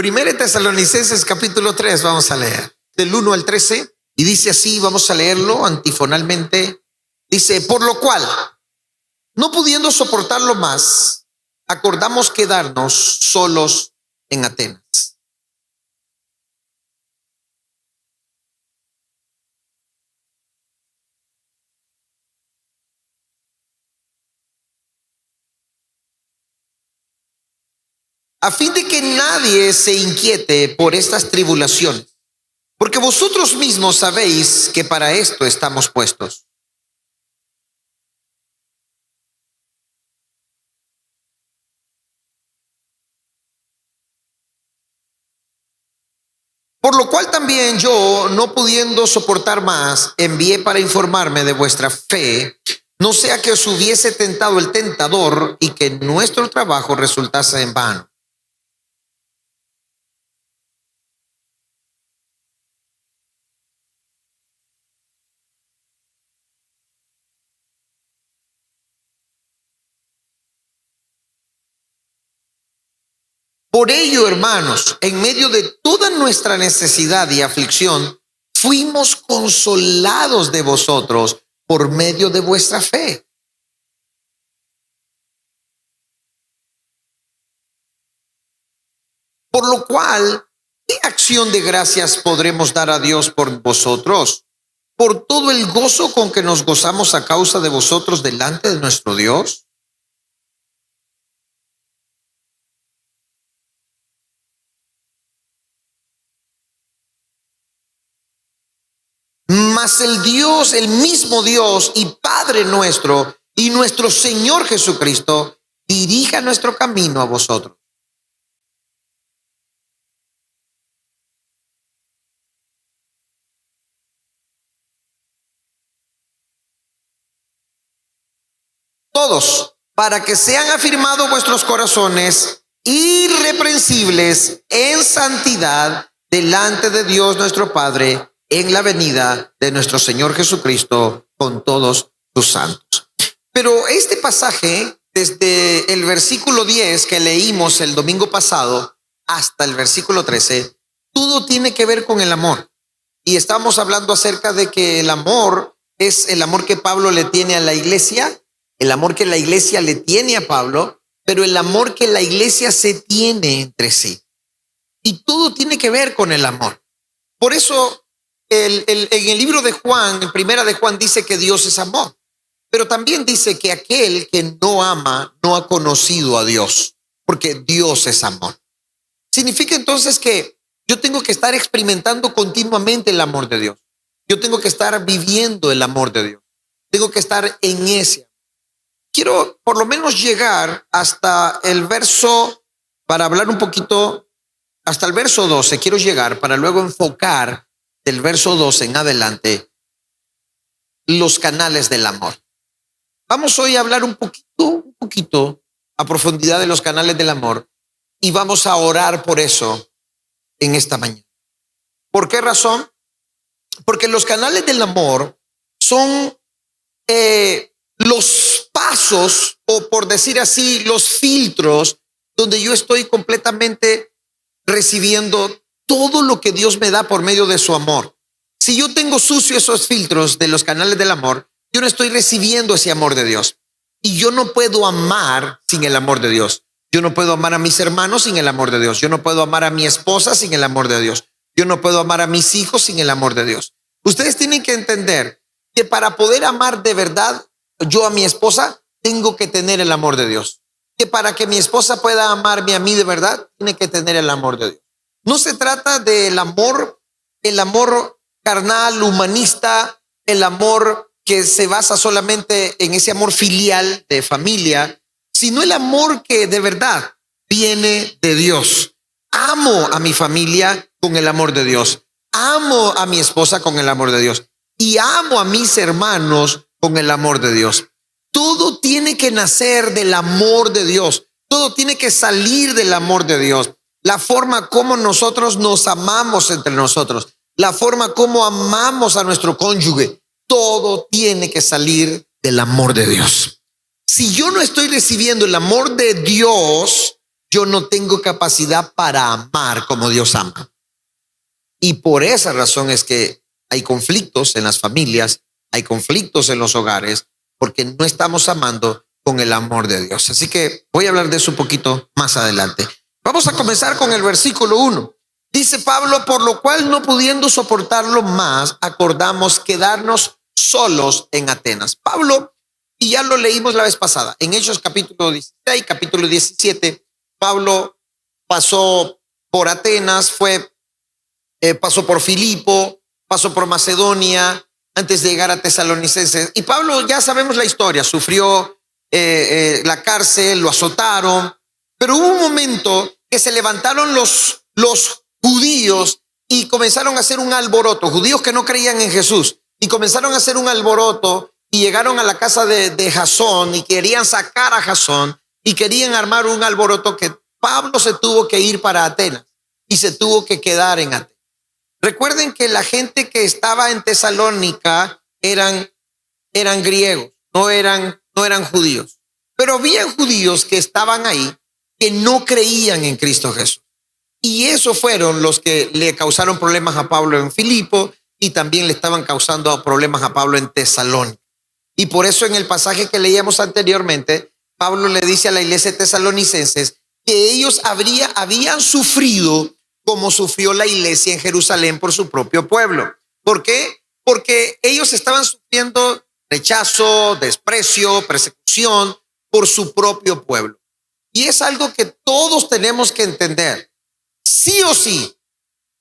Primera de Tesalonicenses capítulo 3, vamos a leer del 1 al 13 y dice así, vamos a leerlo antifonalmente. Dice, por lo cual, no pudiendo soportarlo más, acordamos quedarnos solos en Atenas. A fin de que nadie se inquiete por estas tribulaciones, porque vosotros mismos sabéis que para esto estamos puestos. Por lo cual también yo, no pudiendo soportar más, envié para informarme de vuestra fe, no sea que os hubiese tentado el tentador y que nuestro trabajo resultase en vano. Por ello, hermanos, en medio de toda nuestra necesidad y aflicción, fuimos consolados de vosotros por medio de vuestra fe. Por lo cual, ¿qué acción de gracias podremos dar a Dios por vosotros? Por todo el gozo con que nos gozamos a causa de vosotros delante de nuestro Dios. Mas el mismo Dios y Padre nuestro y nuestro Señor Jesucristo dirija nuestro camino a vosotros. Todos, para que sean afirmados vuestros corazones irreprensibles en santidad delante de Dios nuestro Padre, en la venida de nuestro Señor Jesucristo con todos sus santos. Pero este pasaje, desde el versículo 10 que leímos el domingo pasado hasta el versículo 13, todo tiene que ver con el amor. Y estamos hablando acerca de que el amor es el amor que Pablo le tiene a la iglesia, el amor que la iglesia le tiene a Pablo, pero el amor que la iglesia se tiene entre sí. Y todo tiene que ver con el amor. Por eso en el libro de Juan, en primera de Juan, dice que Dios es amor, pero también dice que aquel que no ama no ha conocido a Dios, porque Dios es amor. Significa entonces que yo tengo que estar experimentando continuamente el amor de Dios. Yo tengo que estar viviendo el amor de Dios. Tengo que estar en ese. Quiero por lo menos llegar hasta el verso, para hablar un poquito, hasta el verso 12. Quiero llegar para luego enfocar del verso 12 en adelante los canales del amor. Vamos hoy a hablar un poquito a profundidad de los canales del amor y vamos a orar por eso en esta mañana. ¿Por qué razón? Porque los canales del amor son los pasos, o por decir así, los filtros donde yo estoy completamente recibiendo todo lo que Dios me da por medio de su amor. Si yo tengo sucio esos filtros de los canales del amor, yo no estoy recibiendo ese amor de Dios. Y yo no puedo amar sin el amor de Dios. Yo no puedo amar a mis hermanos sin el amor de Dios. Yo no puedo amar a mi esposa sin el amor de Dios. Yo no puedo amar a mis hijos sin el amor de Dios. Ustedes tienen que entender que para poder amar de verdad yo a mi esposa, tengo que tener el amor de Dios. Que para que mi esposa pueda amarme a mí de verdad, tiene que tener el amor de Dios. No se trata del amor, el amor carnal, humanista, el amor que se basa solamente en ese amor filial de familia, sino el amor que de verdad viene de Dios. Amo a mi familia con el amor de Dios. Amo a mi esposa con el amor de Dios. Y amo a mis hermanos con el amor de Dios. Todo tiene que nacer del amor de Dios. Todo tiene que salir del amor de Dios. La forma como nosotros nos amamos entre nosotros, la forma como amamos a nuestro cónyuge, todo tiene que salir del amor de Dios. Si yo no estoy recibiendo el amor de Dios, yo no tengo capacidad para amar como Dios ama. Y por esa razón es que hay conflictos en las familias, hay conflictos en los hogares, porque no estamos amando con el amor de Dios. Así que voy a hablar de eso un poquito más adelante. Vamos a comenzar con el versículo 1. Dice Pablo, por lo cual no pudiendo soportarlo más, acordamos quedarnos solos en Atenas. Pablo, y ya lo leímos la vez pasada, en Hechos capítulo 16, capítulo 17, Pablo pasó por Atenas, pasó por Filipo, pasó por Macedonia, antes de llegar a Tesalonicenses. Y Pablo, ya sabemos la historia, sufrió la cárcel, lo azotaron, pero hubo un momento que se levantaron los judíos y comenzaron a hacer un alboroto, judíos que no creían en Jesús, y comenzaron a hacer un alboroto y llegaron a la casa de Jasón y querían sacar a Jasón y querían armar un alboroto que Pablo se tuvo que ir para Atenas y se tuvo que quedar en Atenas. Recuerden que la gente que estaba en Tesalónica eran griegos, no eran judíos. Pero había judíos que estaban ahí que no creían en Cristo Jesús. Y esos fueron los que le causaron problemas a Pablo en Filipo y también le estaban causando problemas a Pablo en Tesalónica. Y por eso en el pasaje que leíamos anteriormente, Pablo le dice a la iglesia de tesalonicenses que ellos habían sufrido como sufrió la iglesia en Jerusalén por su propio pueblo. ¿Por qué? Porque ellos estaban sufriendo rechazo, desprecio, persecución por su propio pueblo. Y es algo que todos tenemos que entender. Sí o sí,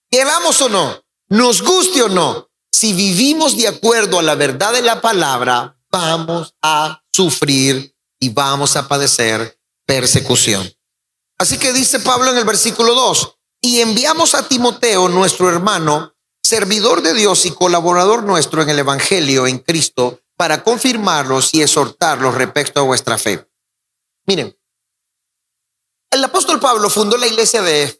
queramos o no, nos guste o no, si vivimos de acuerdo a la verdad de la palabra, vamos a sufrir y vamos a padecer persecución. Así que dice Pablo en el versículo 2, y enviamos a Timoteo, nuestro hermano, servidor de Dios y colaborador nuestro en el evangelio en Cristo, para confirmarlos y exhortarlos respecto a vuestra fe. Miren, el apóstol Pablo fundó la iglesia de Éfeso.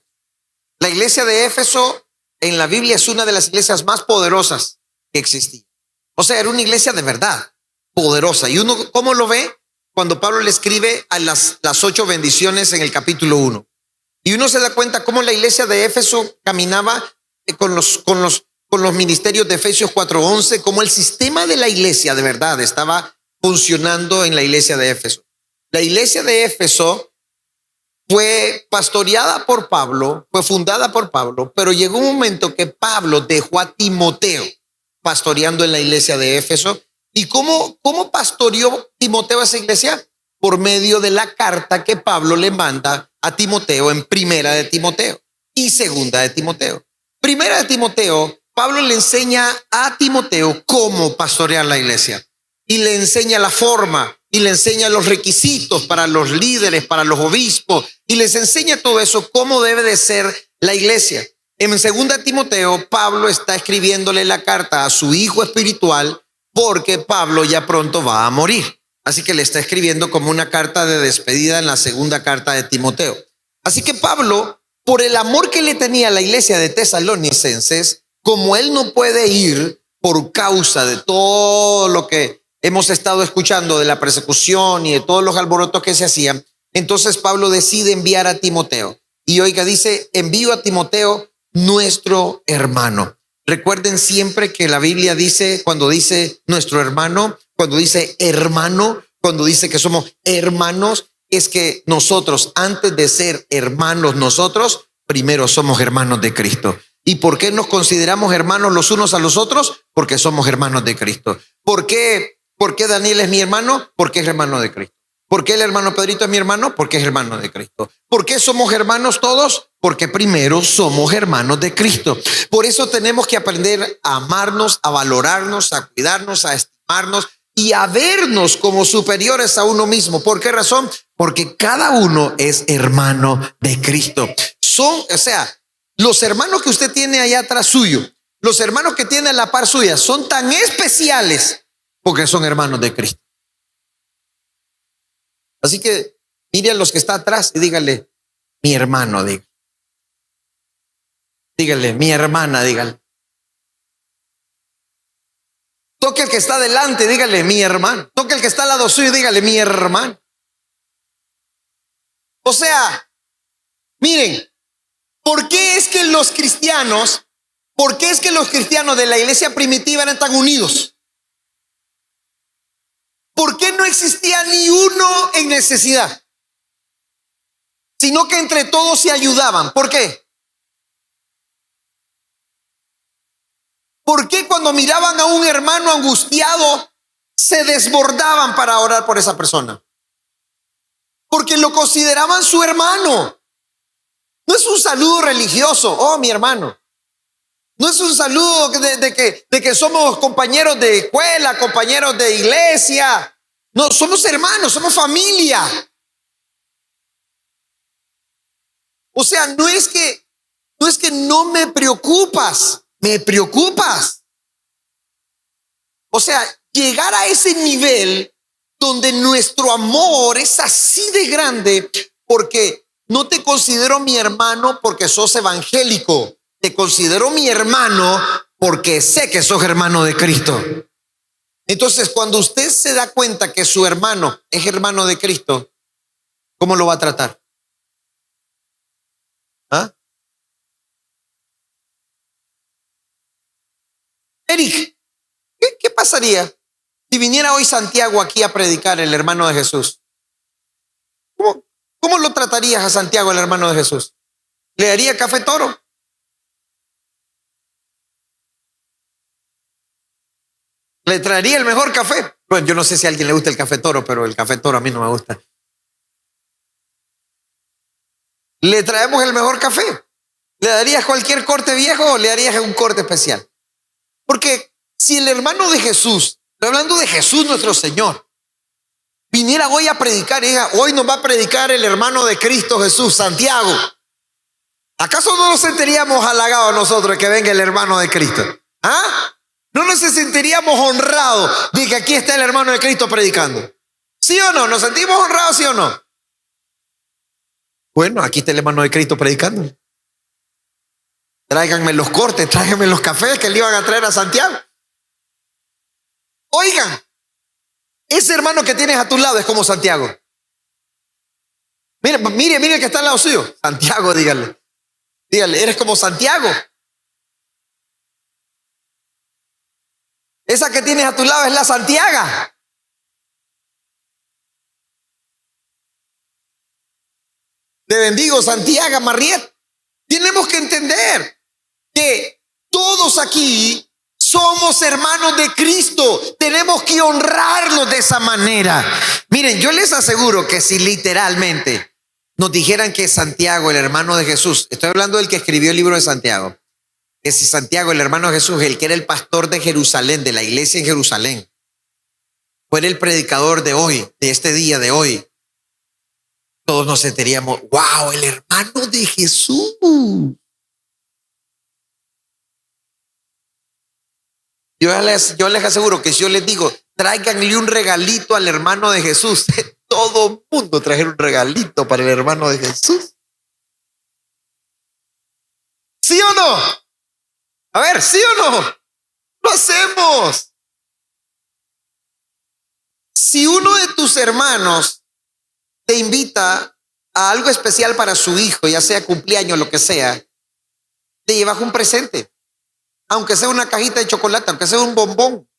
La iglesia de Éfeso en la Biblia es una de las iglesias más poderosas que existía. O sea, era una iglesia de verdad, poderosa. Y uno, ¿cómo lo ve? Cuando Pablo le escribe a las 8 bendiciones en el capítulo 1. Y uno se da cuenta cómo la iglesia de Éfeso caminaba con los ministerios de Efesios 4:11, cómo el sistema de la iglesia de verdad estaba funcionando en la iglesia de Éfeso. La iglesia de Éfeso fue pastoreada por Pablo, fue fundada por Pablo, pero llegó un momento que Pablo dejó a Timoteo pastoreando en la iglesia de Éfeso. ¿Y cómo pastoreó Timoteo esa iglesia? Por medio de la carta que Pablo le manda a Timoteo en Primera de Timoteo y Segunda de Timoteo. Primera de Timoteo, Pablo le enseña a Timoteo cómo pastorear la iglesia y le enseña la forma y le enseña los requisitos para los líderes, para los obispos, y les enseña todo eso, cómo debe de ser la iglesia. En Segunda de Timoteo, Pablo está escribiéndole la carta a su hijo espiritual porque Pablo ya pronto va a morir. Así que le está escribiendo como una carta de despedida en la segunda carta de Timoteo. Así que Pablo, por el amor que le tenía a la iglesia de Tesalonicenses, como él no puede ir por causa de todo lo que hemos estado escuchando de la persecución y de todos los alborotos que se hacían, entonces Pablo decide enviar a Timoteo. Y oiga, dice, envío a Timoteo, nuestro hermano. Recuerden siempre que la Biblia dice, cuando dice nuestro hermano, cuando dice hermano, cuando dice que somos hermanos, es que nosotros, antes de ser hermanos nosotros, primero somos hermanos de Cristo. ¿Y por qué nos consideramos hermanos los unos a los otros? Porque somos hermanos de Cristo. ¿Por qué Daniel es mi hermano? Porque es hermano de Cristo. ¿Por qué el hermano Pedrito es mi hermano? Porque es hermano de Cristo. ¿Por qué somos hermanos todos? Porque primero somos hermanos de Cristo. Por eso tenemos que aprender a amarnos, a valorarnos, a cuidarnos, a estimarnos y a vernos como superiores a uno mismo. ¿Por qué razón? Porque cada uno es hermano de Cristo. Los hermanos que usted tiene allá atrás suyo, los hermanos que tiene a la par suya, son tan especiales porque son hermanos de Cristo. Así que mire a los que está atrás y dígale, mi hermano, dígale, mi hermana, dígale. Toque el que está adelante, dígale, mi hermano. Toque el que está al lado suyo, dígale, mi hermano. O sea, Miren, ¿por qué es que los cristianos de la iglesia primitiva eran tan unidos? ¿Por qué no existía ni uno en necesidad? Sino que entre todos se ayudaban. ¿Por qué? ¿Por qué cuando miraban a un hermano angustiado se desbordaban para orar por esa persona? Porque lo consideraban su hermano. No es un saludo religioso, oh mi hermano. No es un saludo de que somos compañeros de escuela, compañeros de iglesia. No, somos hermanos, somos familia. O sea, no es que no me preocupas, me preocupas. O sea, llegar a ese nivel donde nuestro amor es así de grande, porque no te considero mi hermano porque sos evangélico. Te considero mi hermano porque sé que sos hermano de Cristo. Entonces, cuando usted se da cuenta que su hermano es hermano de Cristo, ¿cómo lo va a tratar? ¿Ah? Eric, ¿qué pasaría si viniera hoy Santiago aquí a predicar, el hermano de Jesús? ¿Cómo lo tratarías a Santiago, el hermano de Jesús? ¿Le daría café toro? ¿Le traería el mejor café? Bueno, yo no sé si a alguien le gusta el café toro, pero el café toro a mí no me gusta. ¿Le traemos el mejor café? ¿Le darías cualquier corte viejo o le darías un corte especial? Porque si el hermano de Jesús, estoy hablando de Jesús nuestro Señor, viniera hoy a predicar, hoy nos va a predicar el hermano de Cristo Jesús, Santiago, ¿acaso no nos sentiríamos halagados nosotros de que venga el hermano de Cristo? ¿Ah? ¿No nos sentiríamos honrados de que aquí está el hermano de Cristo predicando? ¿Sí o no? ¿Nos sentimos honrados, sí o no? Bueno, aquí está el hermano de Cristo predicando. Tráiganme los cortes, tráiganme los cafés que le iban a traer a Santiago. Oigan, ese hermano que tienes a tu lado es como Santiago. Mire que está al lado suyo. Santiago, dígale. Dígale, eres como Santiago. Esa que tienes a tu lado es la Santiaga. Te bendigo, Santiago Marriet. Tenemos que entender que todos aquí somos hermanos de Cristo. Tenemos que honrarnos de esa manera. Miren, yo les aseguro que si literalmente nos dijeran que Santiago, el hermano de Jesús, estoy hablando del que escribió el libro de Santiago, que si Santiago, el hermano de Jesús, el que era el pastor de Jerusalén, de la iglesia en Jerusalén, fuera el predicador de hoy, de este día de hoy, todos nos sentiríamos, wow, el hermano de Jesús. Yo les aseguro que si yo les digo, tráiganle un regalito al hermano de Jesús, todo el mundo traer un regalito para el hermano de Jesús. ¿Sí o no? A ver, ¿sí o no? Lo hacemos. Si uno de tus hermanos te invita a algo especial para su hijo, ya sea cumpleaños, lo que sea, te llevas un presente, aunque sea una cajita de chocolate, aunque sea un bombón.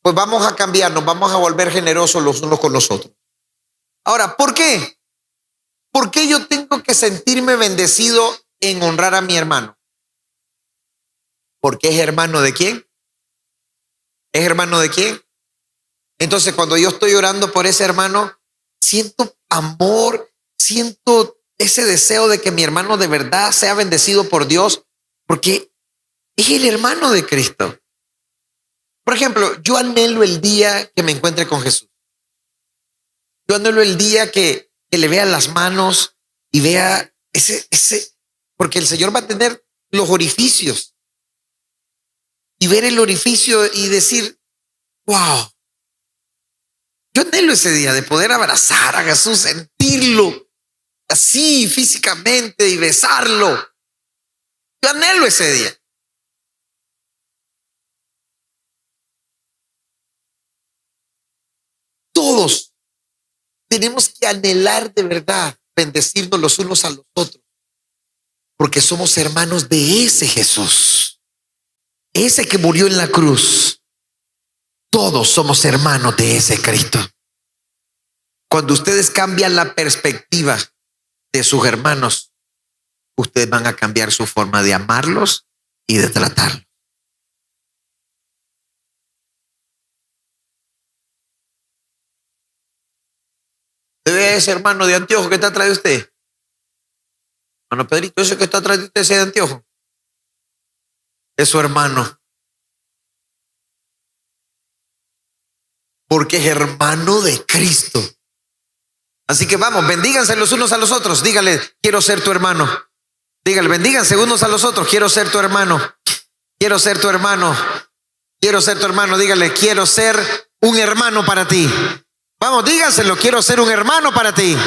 Pues vamos a cambiarnos, vamos a volver generosos los unos con los otros. Ahora, ¿por qué? ¿Por qué yo tengo que sentirme bendecido en honrar a mi hermano? ¿Porque es hermano de quién? ¿Es hermano de quién? Entonces, cuando yo estoy orando por ese hermano, siento amor, siento ese deseo de que mi hermano de verdad sea bendecido por Dios, porque es el hermano de Cristo. Por ejemplo, yo anhelo el día que me encuentre con Jesús. Yo anhelo el día que le vea las manos y vea porque el Señor va a tener los orificios. Y ver el orificio y decir, wow. Yo anhelo ese día de poder abrazar a Jesús, sentirlo así físicamente y besarlo. Yo anhelo ese día. tenemos que anhelar de verdad bendecirnos los unos a los otros, porque somos hermanos de ese Jesús, ese que murió en la cruz. Todos somos hermanos de ese Cristo. Cuando ustedes cambian la perspectiva de sus hermanos, ustedes van a cambiar su forma de amarlos y de tratarlos. ¿Debe ese hermano de anteojo que está atrás de usted? Hermano Pedrito, ese que está atrás de usted, ese de anteojo, es su hermano. Porque es hermano de Cristo. Así que vamos, bendíganse los unos a los otros. Dígale, quiero ser tu hermano. Dígale, bendíganse unos a los otros. Quiero ser tu hermano. Quiero ser tu hermano. Quiero ser tu hermano. Dígale, quiero ser un hermano para ti. Vamos, díganselo, quiero ser un hermano para ti.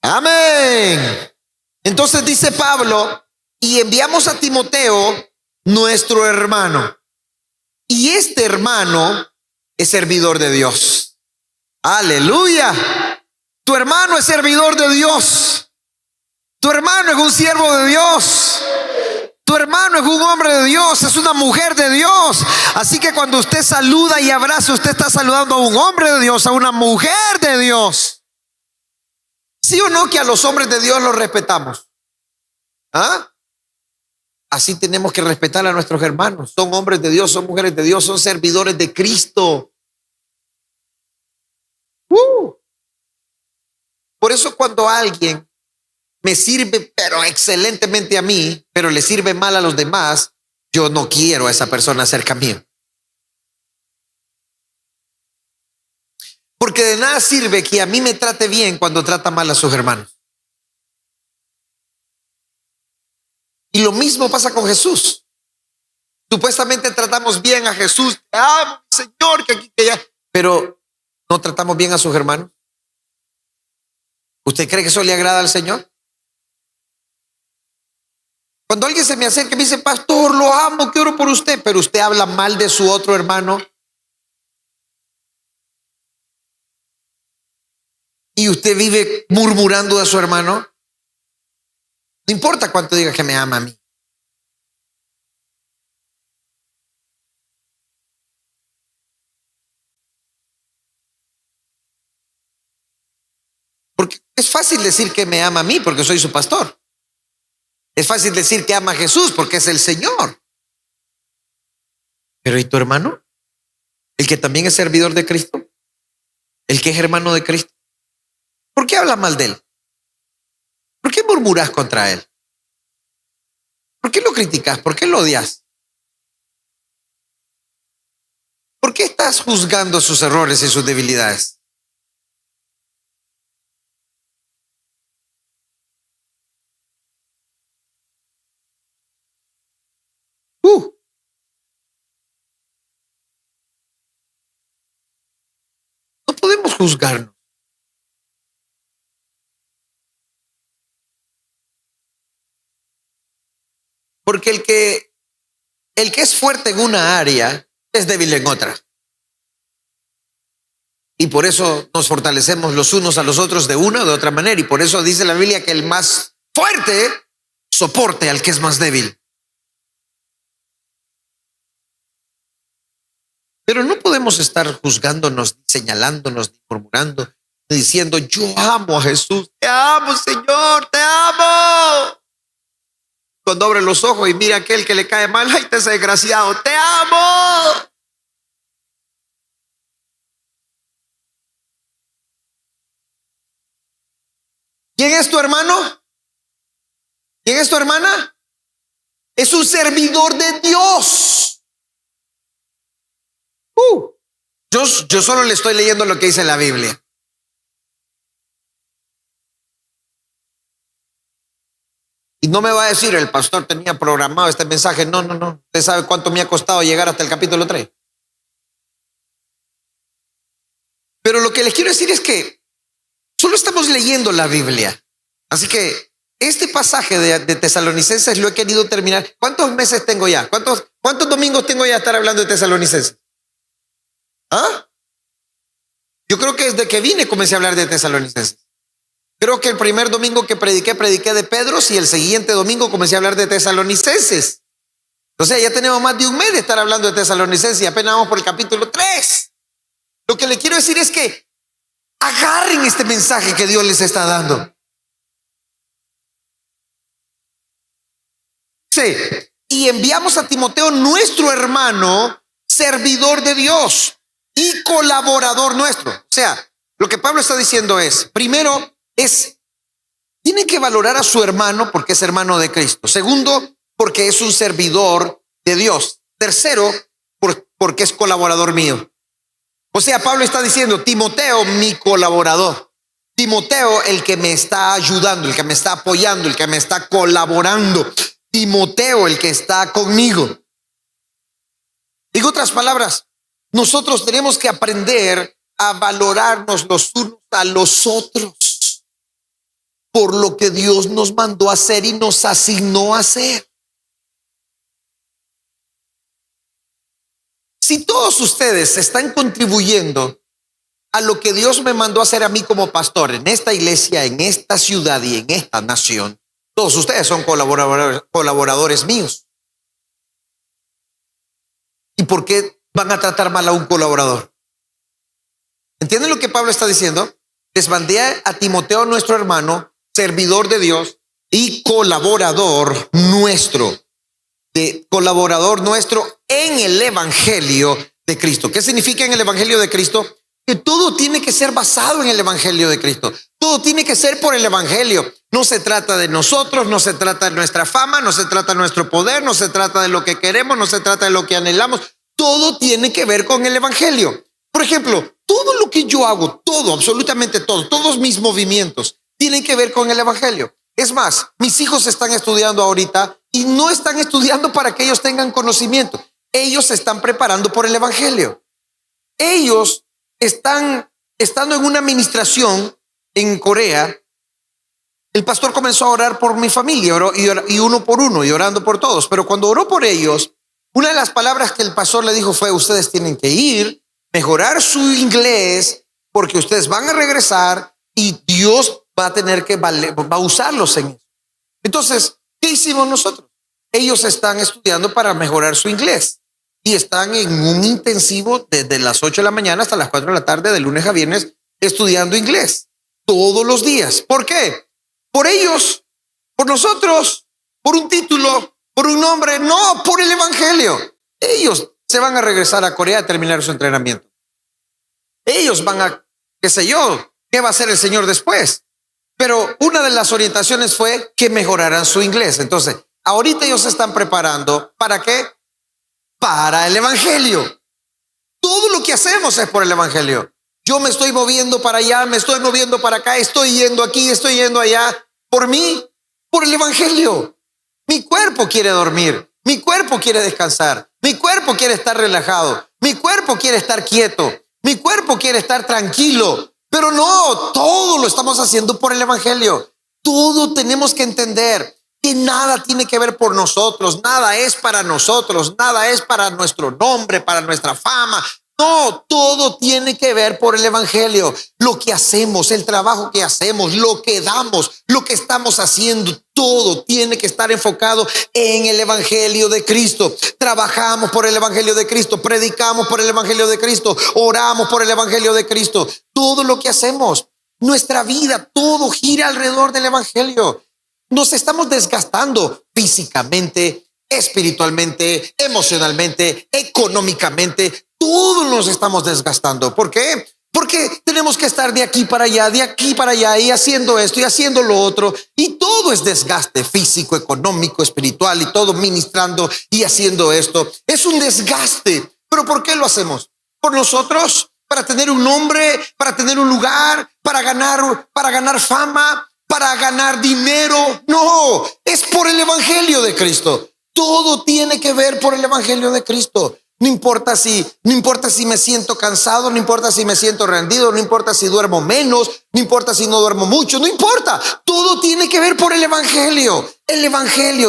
Amén. Entonces dice Pablo, y enviamos a Timoteo, nuestro hermano. Y este hermano es servidor de Dios. Aleluya. Tu hermano es servidor de Dios. Tu hermano es un siervo de Dios. Tu hermano es un hombre de Dios, es una mujer de Dios. Así que cuando usted saluda y abraza, usted está saludando a un hombre de Dios, a una mujer de Dios. ¿Sí o no que a los hombres de Dios los respetamos? ¿Ah? Así tenemos que respetar a nuestros hermanos. Son hombres de Dios, son mujeres de Dios, son servidores de Cristo. Por eso cuando alguien me sirve, pero excelentemente a mí, pero le sirve mal a los demás, yo no quiero a esa persona cerca mío. Porque de nada sirve que a mí me trate bien cuando trata mal a sus hermanos. Y lo mismo pasa con Jesús. Supuestamente tratamos bien a Jesús. Te amo, Señor, que aquí, que allá. Pero no tratamos bien a sus hermanos. ¿Usted cree que eso le agrada al Señor? Cuando alguien se me acerca y me dice, pastor, lo amo, que oro por usted, pero usted habla mal de su otro hermano y usted vive murmurando de su hermano, no importa cuánto diga que me ama a mí. Porque es fácil decir que me ama a mí porque soy su pastor. Es fácil decir que ama a Jesús porque es el Señor. Pero ¿y tu hermano? El que también es servidor de Cristo. El que es hermano de Cristo. ¿Por qué habla mal de él? ¿Por qué murmuras contra él? ¿Por qué lo criticas? ¿Por qué lo odias? ¿Por qué estás juzgando sus errores y sus debilidades? No podemos juzgarnos. Porque el que es fuerte en una área es débil en otra. Y por eso nos fortalecemos los unos a los otros de una o de otra manera. Y por eso dice la Biblia que el más fuerte soporte al que es más débil. Pero no podemos estar juzgándonos, señalándonos, murmurando, diciendo, yo amo a Jesús, te amo, Señor, te amo. Cuando abre los ojos y mira a aquel que le cae mal, ay, te ese desgraciado, te amo. ¿Quién es tu hermano? ¿Quién es tu hermana? Es un servidor de Dios. Yo solo le estoy leyendo lo que dice la Biblia. Y no me va a decir, el pastor tenía programado este mensaje. No. Usted sabe cuánto me ha costado llegar hasta el capítulo 3. Pero lo que les quiero decir es que solo estamos leyendo la Biblia. Así que este pasaje de Tesalonicenses lo he querido terminar. ¿Cuántos meses tengo ya? ¿Cuántos domingos tengo ya estar hablando de Tesalonicenses? ¿Ah? Yo creo que desde que vine comencé a hablar de Tesalonicenses. Creo que el primer domingo que prediqué de Pedros, y el siguiente domingo comencé a hablar de Tesalonicenses. O sea, ya tenemos más de un mes de estar hablando de Tesalonicenses y apenas vamos por el capítulo 3. Lo que le quiero decir es que agarren este mensaje que Dios les está dando. Sí. Y enviamos a Timoteo, nuestro hermano, servidor de Dios y colaborador nuestro. O sea, lo que Pablo está diciendo es, primero, tienen que valorar a su hermano porque es hermano de Cristo. Segundo, porque es un servidor de Dios. Tercero, porque es colaborador mío. O sea, Pablo está diciendo, Timoteo, mi colaborador. Timoteo, el que me está ayudando, el que me está apoyando, el que me está colaborando. Timoteo, el que está conmigo. Digo otras palabras, nosotros tenemos que aprender a valorarnos los unos a los otros por lo que Dios nos mandó a hacer y nos asignó a hacer. Si todos ustedes están contribuyendo a lo que Dios me mandó a hacer a mí como pastor en esta iglesia, en esta ciudad y en esta nación, todos ustedes son colaboradores míos. ¿Y por qué van a tratar mal a un colaborador? ¿Entienden lo que Pablo está diciendo? Les mandé a Timoteo, nuestro hermano, servidor de Dios y colaborador nuestro. Colaborador nuestro en el evangelio de Cristo. ¿Qué significa en el evangelio de Cristo? Que todo tiene que ser basado en el evangelio de Cristo. Todo tiene que ser por el evangelio. No se trata de nosotros, no se trata de nuestra fama, no se trata de nuestro poder, no se trata de lo que queremos, no se trata de lo que anhelamos. Todo tiene que ver con el evangelio. Por ejemplo, todo lo que yo hago, todo, absolutamente todo, todos mis movimientos tienen que ver con el evangelio. Es más, mis hijos están estudiando ahorita y no están estudiando para que ellos tengan conocimiento. Ellos se están preparando por el evangelio. Ellos están estando en una administración en Corea. El pastor comenzó a orar por mi familia y uno por uno y orando por todos. Pero cuando oró por ellos, una de las palabras que el pastor le dijo fue: ustedes tienen que ir, mejorar su inglés, porque ustedes van a regresar y Dios va a tener que va a usarlos en eso. Entonces, ¿qué hicimos nosotros? Ellos están estudiando para mejorar su inglés y están en un intensivo desde las 8 de la mañana hasta las 4 de la tarde, de lunes a viernes, estudiando inglés todos los días. ¿Por qué? Por ellos, por nosotros, por un título, por un nombre, no, por el evangelio. Ellos se van a regresar a Corea a terminar su entrenamiento. Ellos van a, qué sé yo, qué va a hacer el Señor después. Pero una de las orientaciones fue que mejoraran su inglés. Entonces, ahorita ellos se están preparando. ¿Para qué? Para el evangelio. Todo lo que hacemos es por el evangelio. Yo me estoy moviendo para allá, me estoy moviendo para acá, estoy yendo aquí, estoy yendo allá. Por mí, por el evangelio. Mi cuerpo quiere dormir, mi cuerpo quiere descansar, mi cuerpo quiere estar relajado, mi cuerpo quiere estar quieto, mi cuerpo quiere estar tranquilo. Pero no, todo lo estamos haciendo por el evangelio. Todo tenemos que entender que nada tiene que ver por nosotros, nada es para nosotros, nada es para nuestro nombre, para nuestra fama. No, todo tiene que ver por el evangelio. Lo que hacemos, el trabajo que hacemos, lo que damos, lo que estamos haciendo, todo tiene que estar enfocado en el evangelio de Cristo. Trabajamos por el evangelio de Cristo, predicamos por el evangelio de Cristo, oramos por el evangelio de Cristo. Todo lo que hacemos, nuestra vida, todo gira alrededor del evangelio. Nos estamos desgastando físicamente, espiritualmente, emocionalmente, económicamente. Todos nos estamos desgastando. ¿Por qué? Porque tenemos que estar de aquí para allá y haciendo esto y haciendo lo otro. Y todo es desgaste físico, económico, espiritual y todo ministrando y haciendo esto. Es un desgaste. ¿Pero por qué lo hacemos? ¿Por nosotros? ¿Para tener un nombre? ¿Para tener un lugar? ¿Para ganar fama? ¿Para ganar dinero? No, es por el evangelio de Cristo. Todo tiene que ver por el evangelio de Cristo. No importa si me siento cansado, no importa si me siento rendido, no importa si duermo menos, no importa si no duermo mucho, no importa. Todo tiene que ver por el evangelio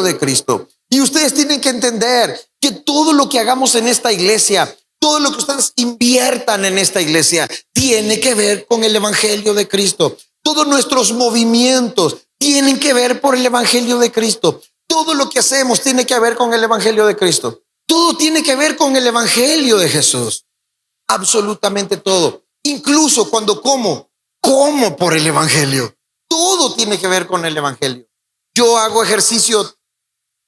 de Cristo. Y ustedes tienen que entender que todo lo que hagamos en esta iglesia, todo lo que ustedes inviertan en esta iglesia, tiene que ver con el evangelio de Cristo. Todos nuestros movimientos tienen que ver por el evangelio de Cristo. Todo lo que hacemos tiene que ver con el evangelio de Cristo. Todo tiene que ver con el evangelio de Jesús. Absolutamente todo. Incluso cuando como por el evangelio. Todo tiene que ver con el evangelio. Yo hago ejercicio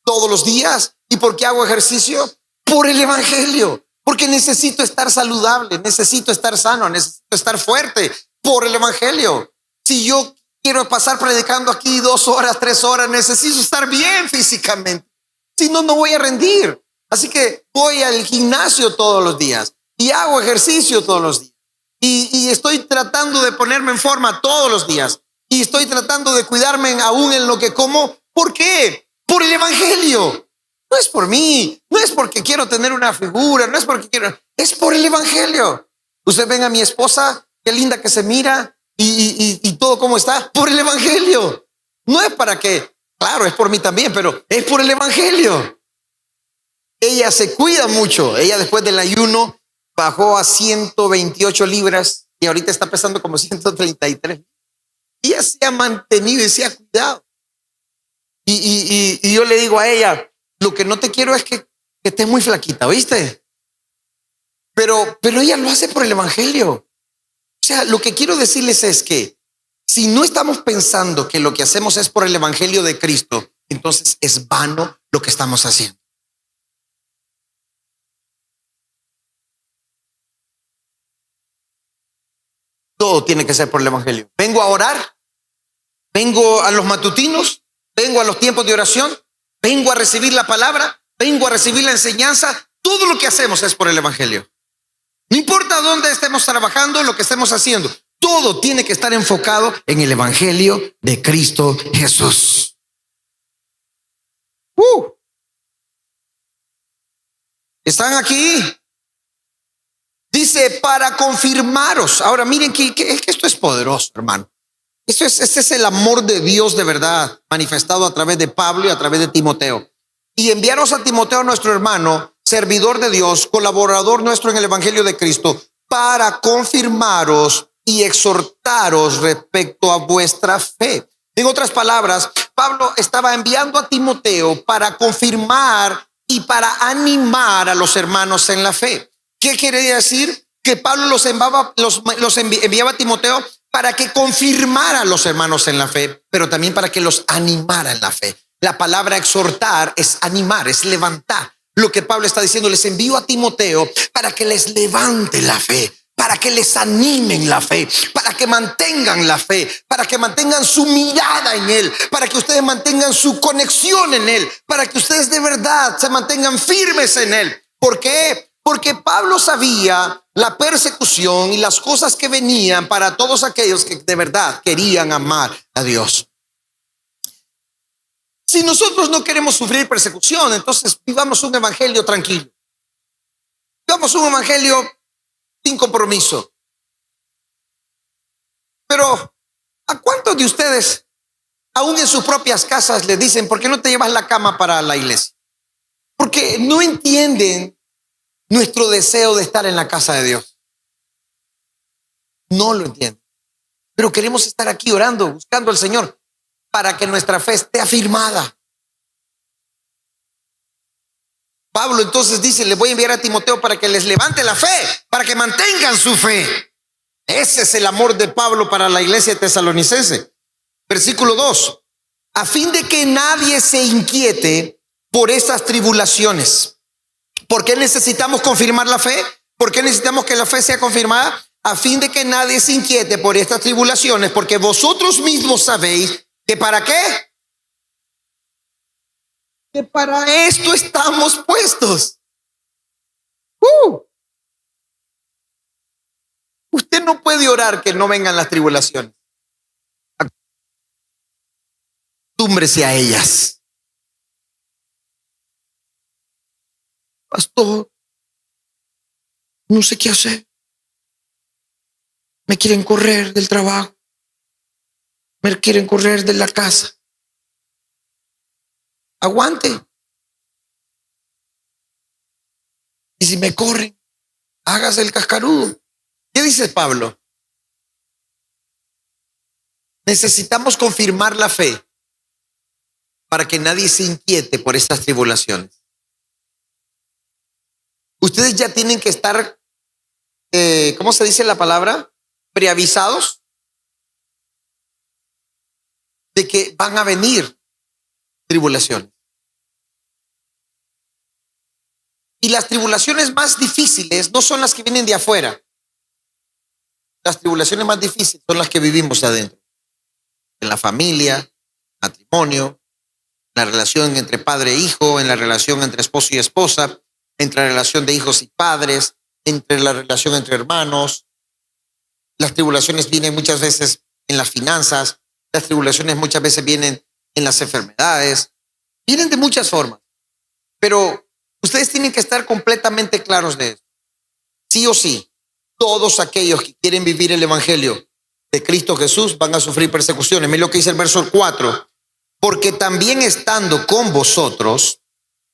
todos los días. ¿Y por qué hago ejercicio? Por el evangelio. Porque necesito estar saludable, necesito estar sano, necesito estar fuerte por el evangelio. Si yo quiero pasar predicando aquí 2 horas, 3 horas, necesito estar bien físicamente. Si no, no voy a rendir. Así que voy al gimnasio todos los días y hago ejercicio todos los días. Y estoy tratando de ponerme en forma todos los días. Y estoy tratando de cuidarme aún en lo que como. ¿Por qué? Por el evangelio. No es por mí, no es porque quiero tener una figura, no es porque quiero, es por el evangelio. Usted ven a mi esposa, qué linda que se mira y todo como está, por el evangelio. No es para que, claro, es por mí también, pero es por el evangelio. Ella se cuida mucho. Ella después del ayuno bajó a 128 libras y ahorita está pesando como 133. Ella se ha mantenido y se ha cuidado. Y yo le digo a ella, lo que no te quiero es que estés muy flaquita, ¿oíste? Pero ella lo hace por el evangelio. O sea, lo que quiero decirles es que si no estamos pensando que lo que hacemos es por el evangelio de Cristo, entonces es vano lo que estamos haciendo. Todo tiene que ser por el evangelio. Vengo a orar, vengo a los matutinos, vengo a los tiempos de oración, vengo a recibir la palabra, vengo a recibir la enseñanza. Todo lo que hacemos es por el evangelio. No importa dónde estemos trabajando, lo que estemos haciendo, todo tiene que estar enfocado en el evangelio de Cristo Jesús. ¿Están aquí? Dice, para confirmaros. Ahora miren que esto es poderoso, hermano. Este es el amor de Dios de verdad, manifestado a través de Pablo y a través de Timoteo. Y enviaros a Timoteo, nuestro hermano, servidor de Dios, colaborador nuestro en el evangelio de Cristo, para confirmaros y exhortaros respecto a vuestra fe. En otras palabras, Pablo estaba enviando a Timoteo para confirmar y para animar a los hermanos en la fe. ¿Qué quiere decir? Que Pablo los enviaba a Timoteo para que confirmara a los hermanos en la fe, pero también para que los animara en la fe. La palabra exhortar es animar, es levantar. Lo que Pablo está diciendo, les envío a Timoteo para que les levante la fe, para que les animen la fe, para que mantengan la fe, para que mantengan su mirada en Él, para que ustedes mantengan su conexión en Él, para que ustedes de verdad se mantengan firmes en Él. ¿Por qué? Porque Pablo sabía la persecución y las cosas que venían para todos aquellos que de verdad querían amar a Dios. Si nosotros no queremos sufrir persecución, entonces vivamos un evangelio tranquilo. Vivamos un evangelio sin compromiso. Pero ¿a cuántos de ustedes, aún en sus propias casas, les dicen, ¿por qué no te llevas la cama para la iglesia? Porque no entienden nuestro deseo de estar en la casa de Dios. No lo entienden. Pero queremos estar aquí orando, buscando al Señor para que nuestra fe esté afirmada. Pablo entonces dice, le voy a enviar a Timoteo para que les levante la fe, para que mantengan su fe. Ese es el amor de Pablo para la iglesia tesalonicense. Versículo 2. A fin de que nadie se inquiete por estas tribulaciones. ¿Por qué necesitamos confirmar la fe? ¿Por qué necesitamos que la fe sea confirmada? A fin de que nadie se inquiete por estas tribulaciones, porque vosotros mismos sabéis que ¿para qué? Que para esto estamos puestos. Usted no puede orar que no vengan las tribulaciones. Acostúmbrese a ellas. Pastor, no sé qué hacer. Me quieren correr del trabajo. Me quieren correr de la casa. Aguante. Y si me corren, hágase el cascarudo. ¿Qué dice Pablo? Necesitamos confirmar la fe para que nadie se inquiete por estas tribulaciones. Ustedes ya tienen que estar, ¿cómo se dice la palabra? Preavisados de que van a venir tribulaciones. Y las tribulaciones más difíciles no son las que vienen de afuera. Las tribulaciones más difíciles son las que vivimos adentro. En la familia, matrimonio, la relación entre padre e hijo, en la relación entre esposo y esposa, entre la relación de hijos y padres, entre la relación entre hermanos. Las tribulaciones vienen muchas veces en las finanzas, las tribulaciones muchas veces vienen en las enfermedades, vienen de muchas formas. Pero ustedes tienen que estar completamente claros de eso. Sí o sí, todos aquellos que quieren vivir el evangelio de Cristo Jesús van a sufrir persecuciones. Miren lo que dice el verso 4. Porque también estando con vosotros,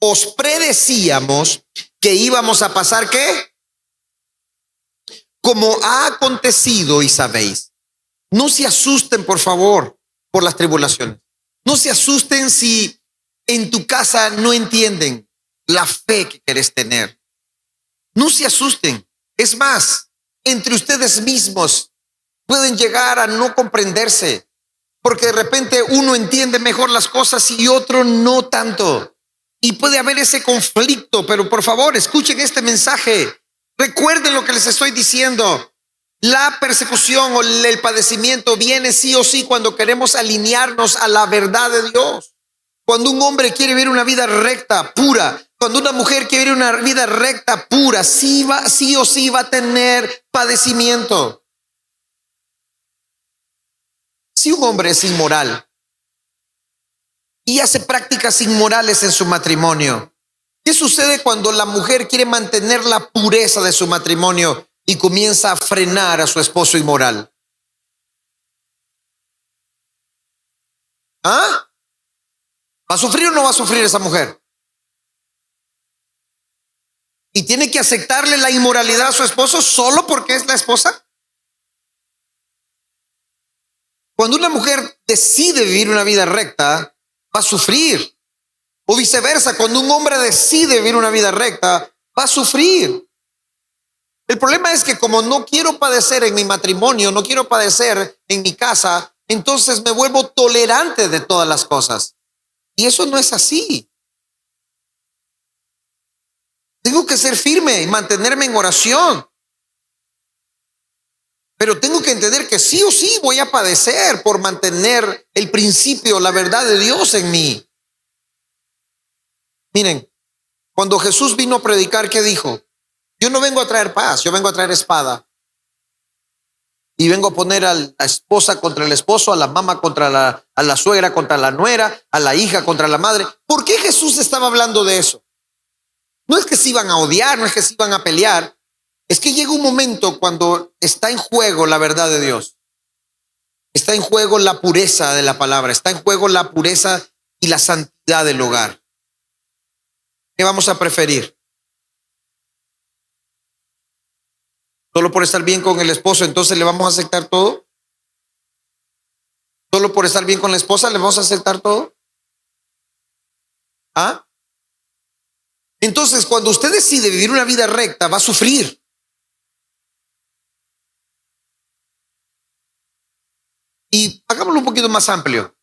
os predecíamos que íbamos a pasar, ¿qué? Como ha acontecido y sabéis. No se asusten, por favor, por las tribulaciones. No se asusten si en tu casa no entienden la fe que querés tener. No se asusten. Es más, entre ustedes mismos pueden llegar a no comprenderse, porque de repente uno entiende mejor las cosas y otro no tanto. Y puede haber ese conflicto, pero por favor, escuchen este mensaje. Recuerden lo que les estoy diciendo. La persecución o el padecimiento viene sí o sí cuando queremos alinearnos a la verdad de Dios. Cuando un hombre quiere vivir una vida recta, pura. Cuando una mujer quiere vivir una vida recta, pura, sí o sí va a tener padecimiento. Si un hombre es inmoral y hace prácticas inmorales en su matrimonio, ¿qué sucede cuando la mujer quiere mantener la pureza de su matrimonio y comienza a frenar a su esposo inmoral? ¿Ah? ¿Va a sufrir o no va a sufrir esa mujer? ¿Y tiene que aceptarle la inmoralidad a su esposo solo porque es la esposa? Cuando una mujer decide vivir una vida recta, va a sufrir. O viceversa, cuando un hombre decide vivir una vida recta, va a sufrir. El problema es que como no quiero padecer en mi matrimonio, no quiero padecer en mi casa, entonces me vuelvo tolerante de todas las cosas. Y eso no es así. Tengo que ser firme y mantenerme en oración. Pero tengo que entender que sí o sí voy a padecer por mantener el principio, la verdad de Dios en mí. Miren, cuando Jesús vino a predicar, ¿qué dijo? Yo no vengo a traer paz, yo vengo a traer espada. Y vengo a poner a la esposa contra el esposo, a la mamá contra a la suegra contra la nuera, a la hija contra la madre. ¿Por qué Jesús estaba hablando de eso? No es que se iban a odiar, no es que se iban a pelear. Es que llega un momento cuando está en juego la verdad de Dios. Está en juego la pureza de la palabra. Está en juego la pureza y la santidad del hogar. ¿Qué vamos a preferir? ¿Solo por estar bien con el esposo, entonces le vamos a aceptar todo? ¿Solo por estar bien con la esposa le vamos a aceptar todo? ¿Ah? Entonces, cuando usted decide vivir una vida recta, va a sufrir. Y hagámoslo un poquito más amplio.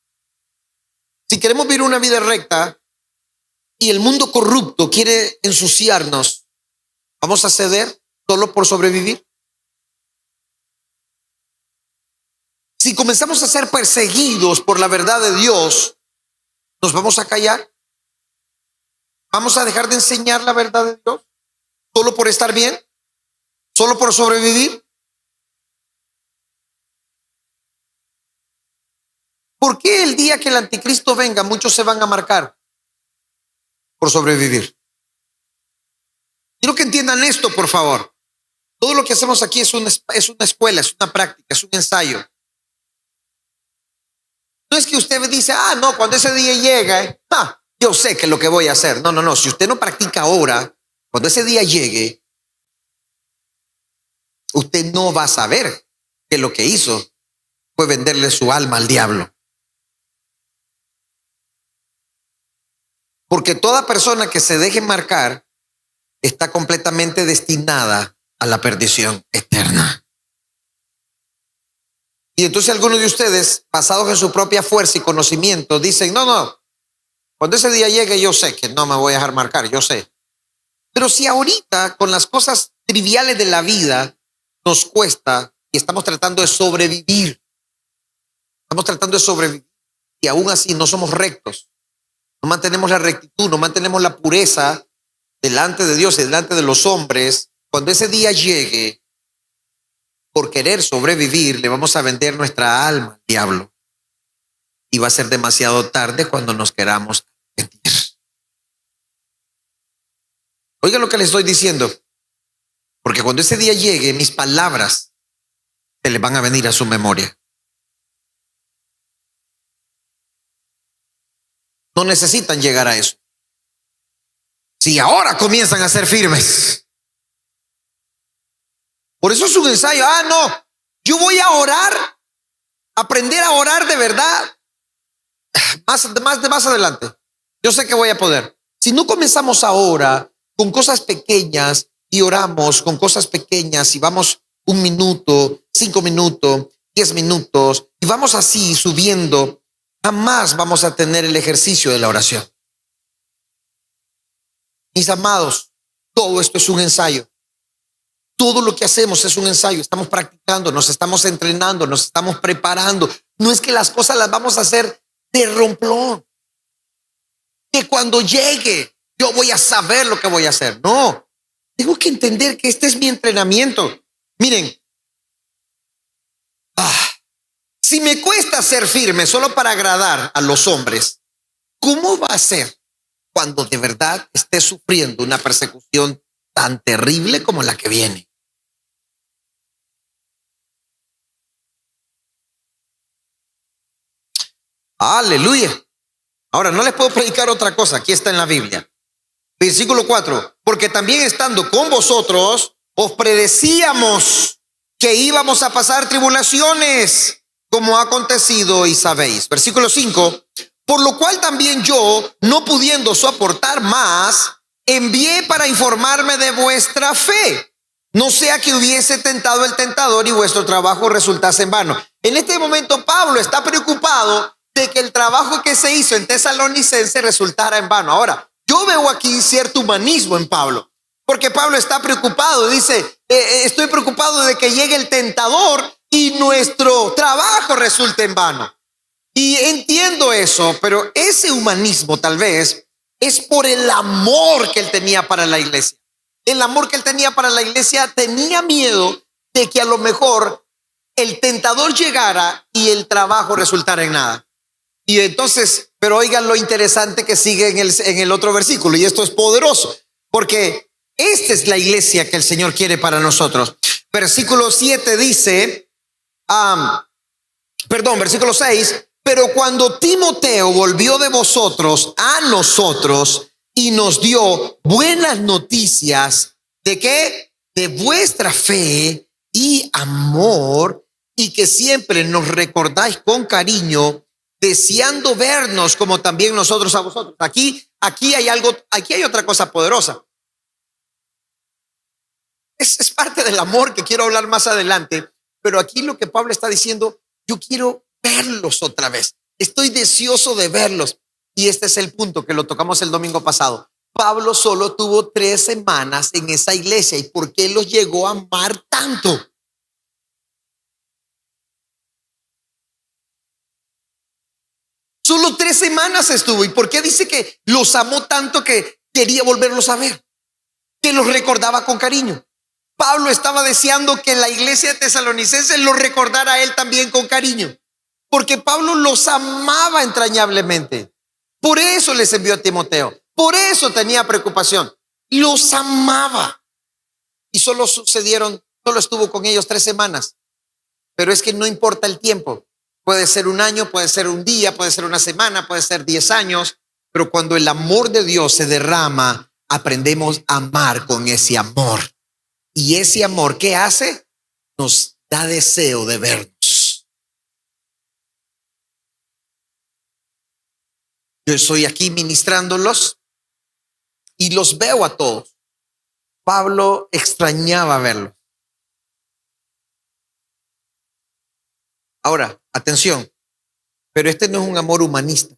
Si queremos vivir una vida recta y el mundo corrupto quiere ensuciarnos, ¿vamos a ceder solo por sobrevivir? Si comenzamos a ser perseguidos por la verdad de Dios, ¿nos vamos a callar? ¿Vamos a dejar de enseñar la verdad de Dios? ¿Solo por estar bien? ¿Solo por sobrevivir? ¿Por qué el día que el anticristo venga muchos se van a marcar? Por sobrevivir. Quiero que entiendan esto, por favor. Todo lo que hacemos aquí es una escuela, es una práctica, es un ensayo. No es que usted me dice, no, cuando ese día llega, yo sé que es lo que voy a hacer. No. Si usted no practica ahora, Cuando ese día llegue, usted no va a saber que lo que hizo fue venderle su alma al diablo. Porque toda persona que se deje marcar está completamente destinada a la perdición eterna. Y entonces algunos de ustedes, basados en su propia fuerza y conocimiento, dicen, no, cuando ese día llegue yo sé que no me voy a dejar marcar, yo sé. Pero si ahorita con las cosas triviales de la vida nos cuesta y estamos tratando de sobrevivir, y aún así no somos rectos, no mantenemos la rectitud, no mantenemos la pureza delante de Dios y delante de los hombres, cuando ese día llegue, por querer sobrevivir, le vamos a vender nuestra alma al diablo. Y va a ser demasiado tarde cuando nos queramos arrepentir. Oigan lo que les estoy diciendo. Porque cuando ese día llegue, mis palabras se le van a venir a su memoria. No necesitan llegar a eso. Si ahora comienzan a ser firmes. Por eso es un ensayo. No, yo voy a orar, aprender a orar de verdad. Más adelante. Yo sé que voy a poder. Si no comenzamos ahora con cosas pequeñas y oramos con cosas pequeñas y vamos 1 minuto, 5 minutos, 10 minutos y vamos así subiendo, jamás vamos a tener el ejercicio de la oración. Mis amados, todo esto es un ensayo. Todo lo que hacemos es un ensayo. Estamos practicando, nos estamos entrenando, nos estamos preparando. No es que las cosas las vamos a hacer de romplón. Que cuando llegue yo voy a saber lo que voy a hacer. No, tengo que entender que este es mi entrenamiento. Miren, si me cuesta ser firme solo para agradar a los hombres, ¿cómo va a ser cuando de verdad esté sufriendo una persecución tan terrible como la que viene? Aleluya. Ahora, no les puedo predicar otra cosa. Aquí está en la Biblia. Versículo 4. Porque también estando con vosotros, os predecíamos que íbamos a pasar tribulaciones, como ha acontecido y sabéis. Versículo 5. Por lo cual también yo, no pudiendo soportar más, envié para informarme de vuestra fe. No sea que hubiese tentado el tentador y vuestro trabajo resultase en vano. En este momento Pablo está preocupado de que el trabajo que se hizo en Tesalonicense resultara en vano. Ahora, yo veo aquí cierto humanismo en Pablo, porque Pablo está preocupado, dice, estoy preocupado de que llegue el tentador y nuestro trabajo resulte en vano. Y entiendo eso, pero ese humanismo tal vez es por el amor que él tenía para la iglesia. El amor que él tenía para la iglesia, tenía miedo de que a lo mejor el tentador llegara y el trabajo resultara en nada. Y entonces, pero oigan lo interesante que sigue en el otro versículo, y esto es poderoso, porque esta es la iglesia que el Señor quiere para nosotros. Versículo 7 dice, versículo 6, pero cuando Timoteo volvió de vosotros a nosotros y nos dio buenas noticias, ¿de qué? De vuestra fe y amor, y que siempre nos recordáis con cariño, deseando vernos como también nosotros a vosotros. Aquí hay algo, aquí hay otra cosa poderosa. Es parte del amor que quiero hablar más adelante, pero aquí lo que Pablo está diciendo, yo quiero verlos otra vez. Estoy deseoso de verlos. Y este es el punto que lo tocamos el domingo pasado. Pablo solo tuvo 3 semanas en esa iglesia. ¿Y por qué los llegó a amar tanto? Solo 3 semanas estuvo. ¿Y por qué dice que los amó tanto que quería volverlos a ver? Que los recordaba con cariño. Pablo estaba deseando que la iglesia de Tesalonicenses lo recordara a él también con cariño. Porque Pablo los amaba entrañablemente. Por eso les envió a Timoteo. Por eso tenía preocupación. Los amaba. Y solo estuvo con ellos 3 semanas. Pero es que no importa el tiempo. Puede ser 1 año, puede ser 1 día, puede ser 1 semana, puede ser 10 años. Pero cuando el amor de Dios se derrama, aprendemos a amar con ese amor. Y ese amor, ¿qué hace? Nos da deseo de vernos. Yo estoy aquí ministrándolos y los veo a todos. Pablo extrañaba verlos. Ahora, atención, pero este no es un amor humanista.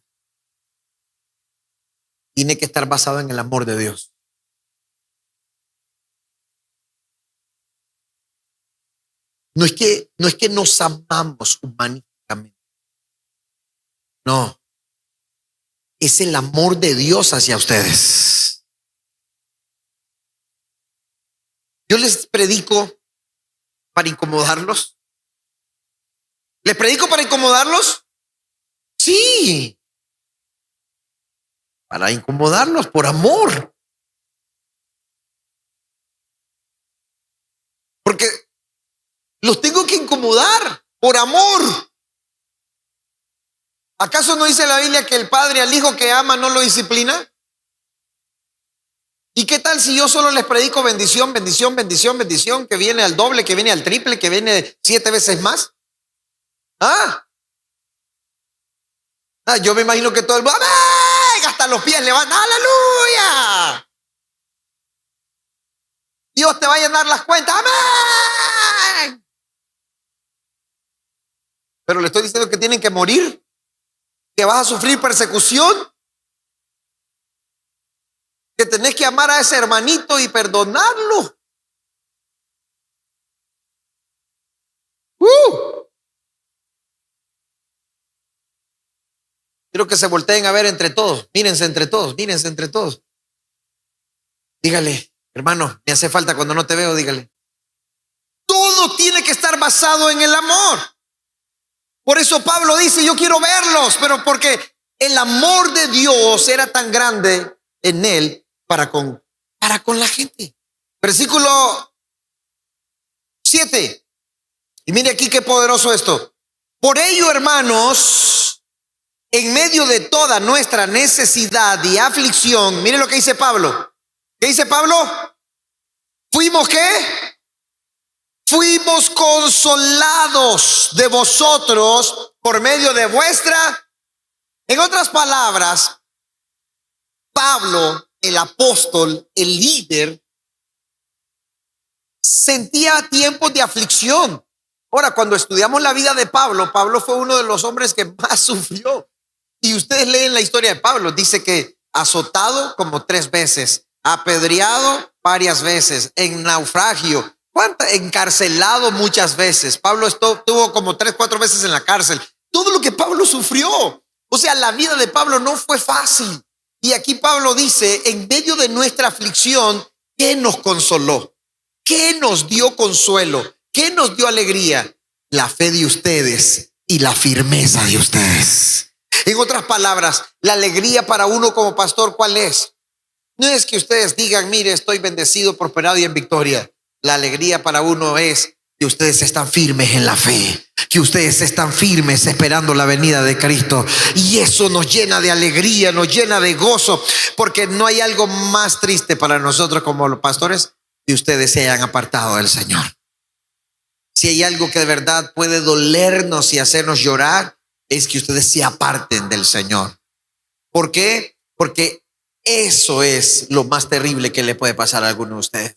Tiene que estar basado en el amor de Dios. No es que nos amamos humanísticamente. No. Es el amor de Dios hacia ustedes. Yo les predico para incomodarlos. ¿Les predico para incomodarlos? Sí. Para incomodarlos por amor. Porque los tengo que incomodar por amor. ¿Acaso no dice la Biblia que el padre al hijo que ama no lo disciplina? ¿Y qué tal si yo solo les predico bendición, bendición, bendición, bendición, que viene al doble, que viene al triple, que viene 7 veces más? Yo me imagino que todo el mundo, ¡amén!, hasta los pies levantan, ¡aleluya! Dios te va a llenar las cuentas, ¡amén! Pero le estoy diciendo que tienen que morir, que vas a sufrir persecución, que tenés que amar a ese hermanito y perdonarlo. Quiero que se volteen a ver entre todos. Mírense entre todos, mírense entre todos. Dígale, hermano, me hace falta cuando no te veo, dígale. Todo tiene que estar basado en el amor. Por eso Pablo dice, yo quiero verlos, pero porque el amor de Dios era tan grande en él para con la gente. Versículo 7. Y mire aquí qué poderoso esto. Por ello, hermanos, en medio de toda nuestra necesidad y aflicción, mire lo que dice Pablo. ¿Qué dice Pablo? ¿Fuimos qué? Fuimos consolados de vosotros por medio de vuestra. En otras palabras, Pablo, el apóstol, el líder, sentía tiempos de aflicción. Ahora, cuando estudiamos la vida de Pablo, Pablo fue uno de los hombres que más sufrió. Y ustedes leen la historia de Pablo, dice que azotado como 3 veces, apedreado varias veces, en naufragio, encarcelado muchas veces. Pablo estuvo como 3, 4 veces en la cárcel. Todo lo que Pablo sufrió. O sea, la vida de Pablo no fue fácil. Y aquí Pablo dice, en medio de nuestra aflicción, ¿qué nos consoló? ¿Qué nos dio consuelo? ¿Qué nos dio alegría? La fe de ustedes y la firmeza de ustedes. En otras palabras, la alegría para uno como pastor, ¿cuál es? No es que ustedes digan, mire, estoy bendecido, prosperado y en victoria. La alegría para uno es que ustedes están firmes en la fe, que ustedes están firmes esperando la venida de Cristo. Y eso nos llena de alegría, nos llena de gozo, porque no hay algo más triste para nosotros como los pastores que ustedes se hayan apartado del Señor. Si hay algo que de verdad puede dolernos y hacernos llorar, es que ustedes se aparten del Señor. ¿Por qué? Porque eso es lo más terrible que le puede pasar a alguno de ustedes.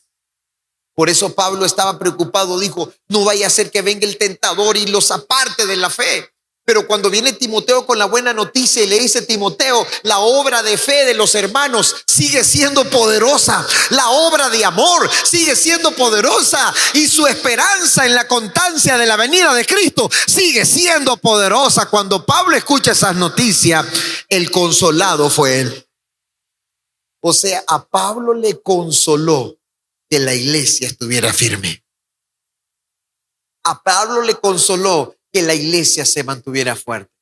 Por eso Pablo estaba preocupado, dijo, no vaya a ser que venga el tentador y los aparte de la fe. Pero cuando viene Timoteo con la buena noticia y le dice, Timoteo, la obra de fe de los hermanos sigue siendo poderosa, la obra de amor sigue siendo poderosa y su esperanza en la constancia de la venida de Cristo sigue siendo poderosa. Cuando Pablo escucha esas noticias, el consolado fue él. O sea, a Pablo le consoló que la iglesia estuviera firme. A Pablo le consoló que la iglesia se mantuviera fuerte.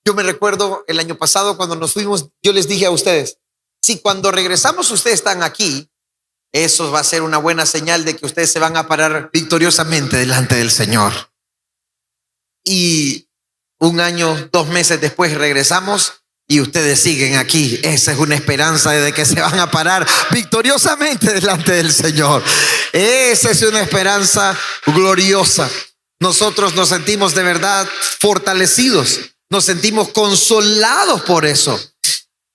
Yo me recuerdo el año pasado cuando nos fuimos, yo les dije a ustedes, si cuando regresamos ustedes están aquí, eso va a ser una buena señal de que ustedes se van a parar victoriosamente delante del Señor. Y 1 año, 2 meses después regresamos Y ustedes siguen aquí. Esa es una esperanza de que se van a parar victoriosamente delante del Señor. Esa es una esperanza gloriosa. Nosotros nos sentimos de verdad fortalecidos. Nos sentimos consolados por eso.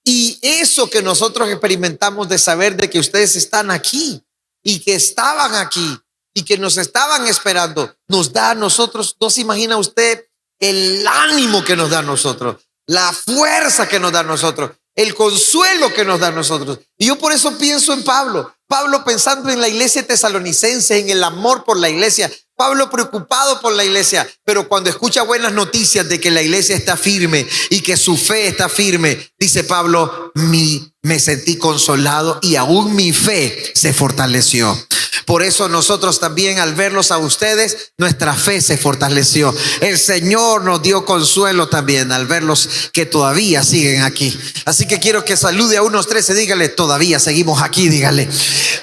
Y eso que nosotros experimentamos de saber de que ustedes están aquí y que estaban aquí y que nos estaban esperando, nos da a nosotros, ¿no se imagina usted el ánimo que nos da a nosotros? La fuerza que nos da a nosotros, el consuelo que nos da a nosotros. Y yo por eso pienso en Pablo. Pablo pensando en la iglesia tesalonicense, en el amor por la iglesia. Pablo preocupado por la iglesia, pero cuando escucha buenas noticias de que la iglesia está firme y que su fe está firme, dice Pablo, me sentí consolado y aún mi fe se fortaleció. Por eso nosotros también al verlos a ustedes, nuestra fe se fortaleció. El Señor nos dio consuelo también al verlos que todavía siguen aquí. Así que quiero que salude a unos 13, dígale, todavía seguimos aquí, dígale,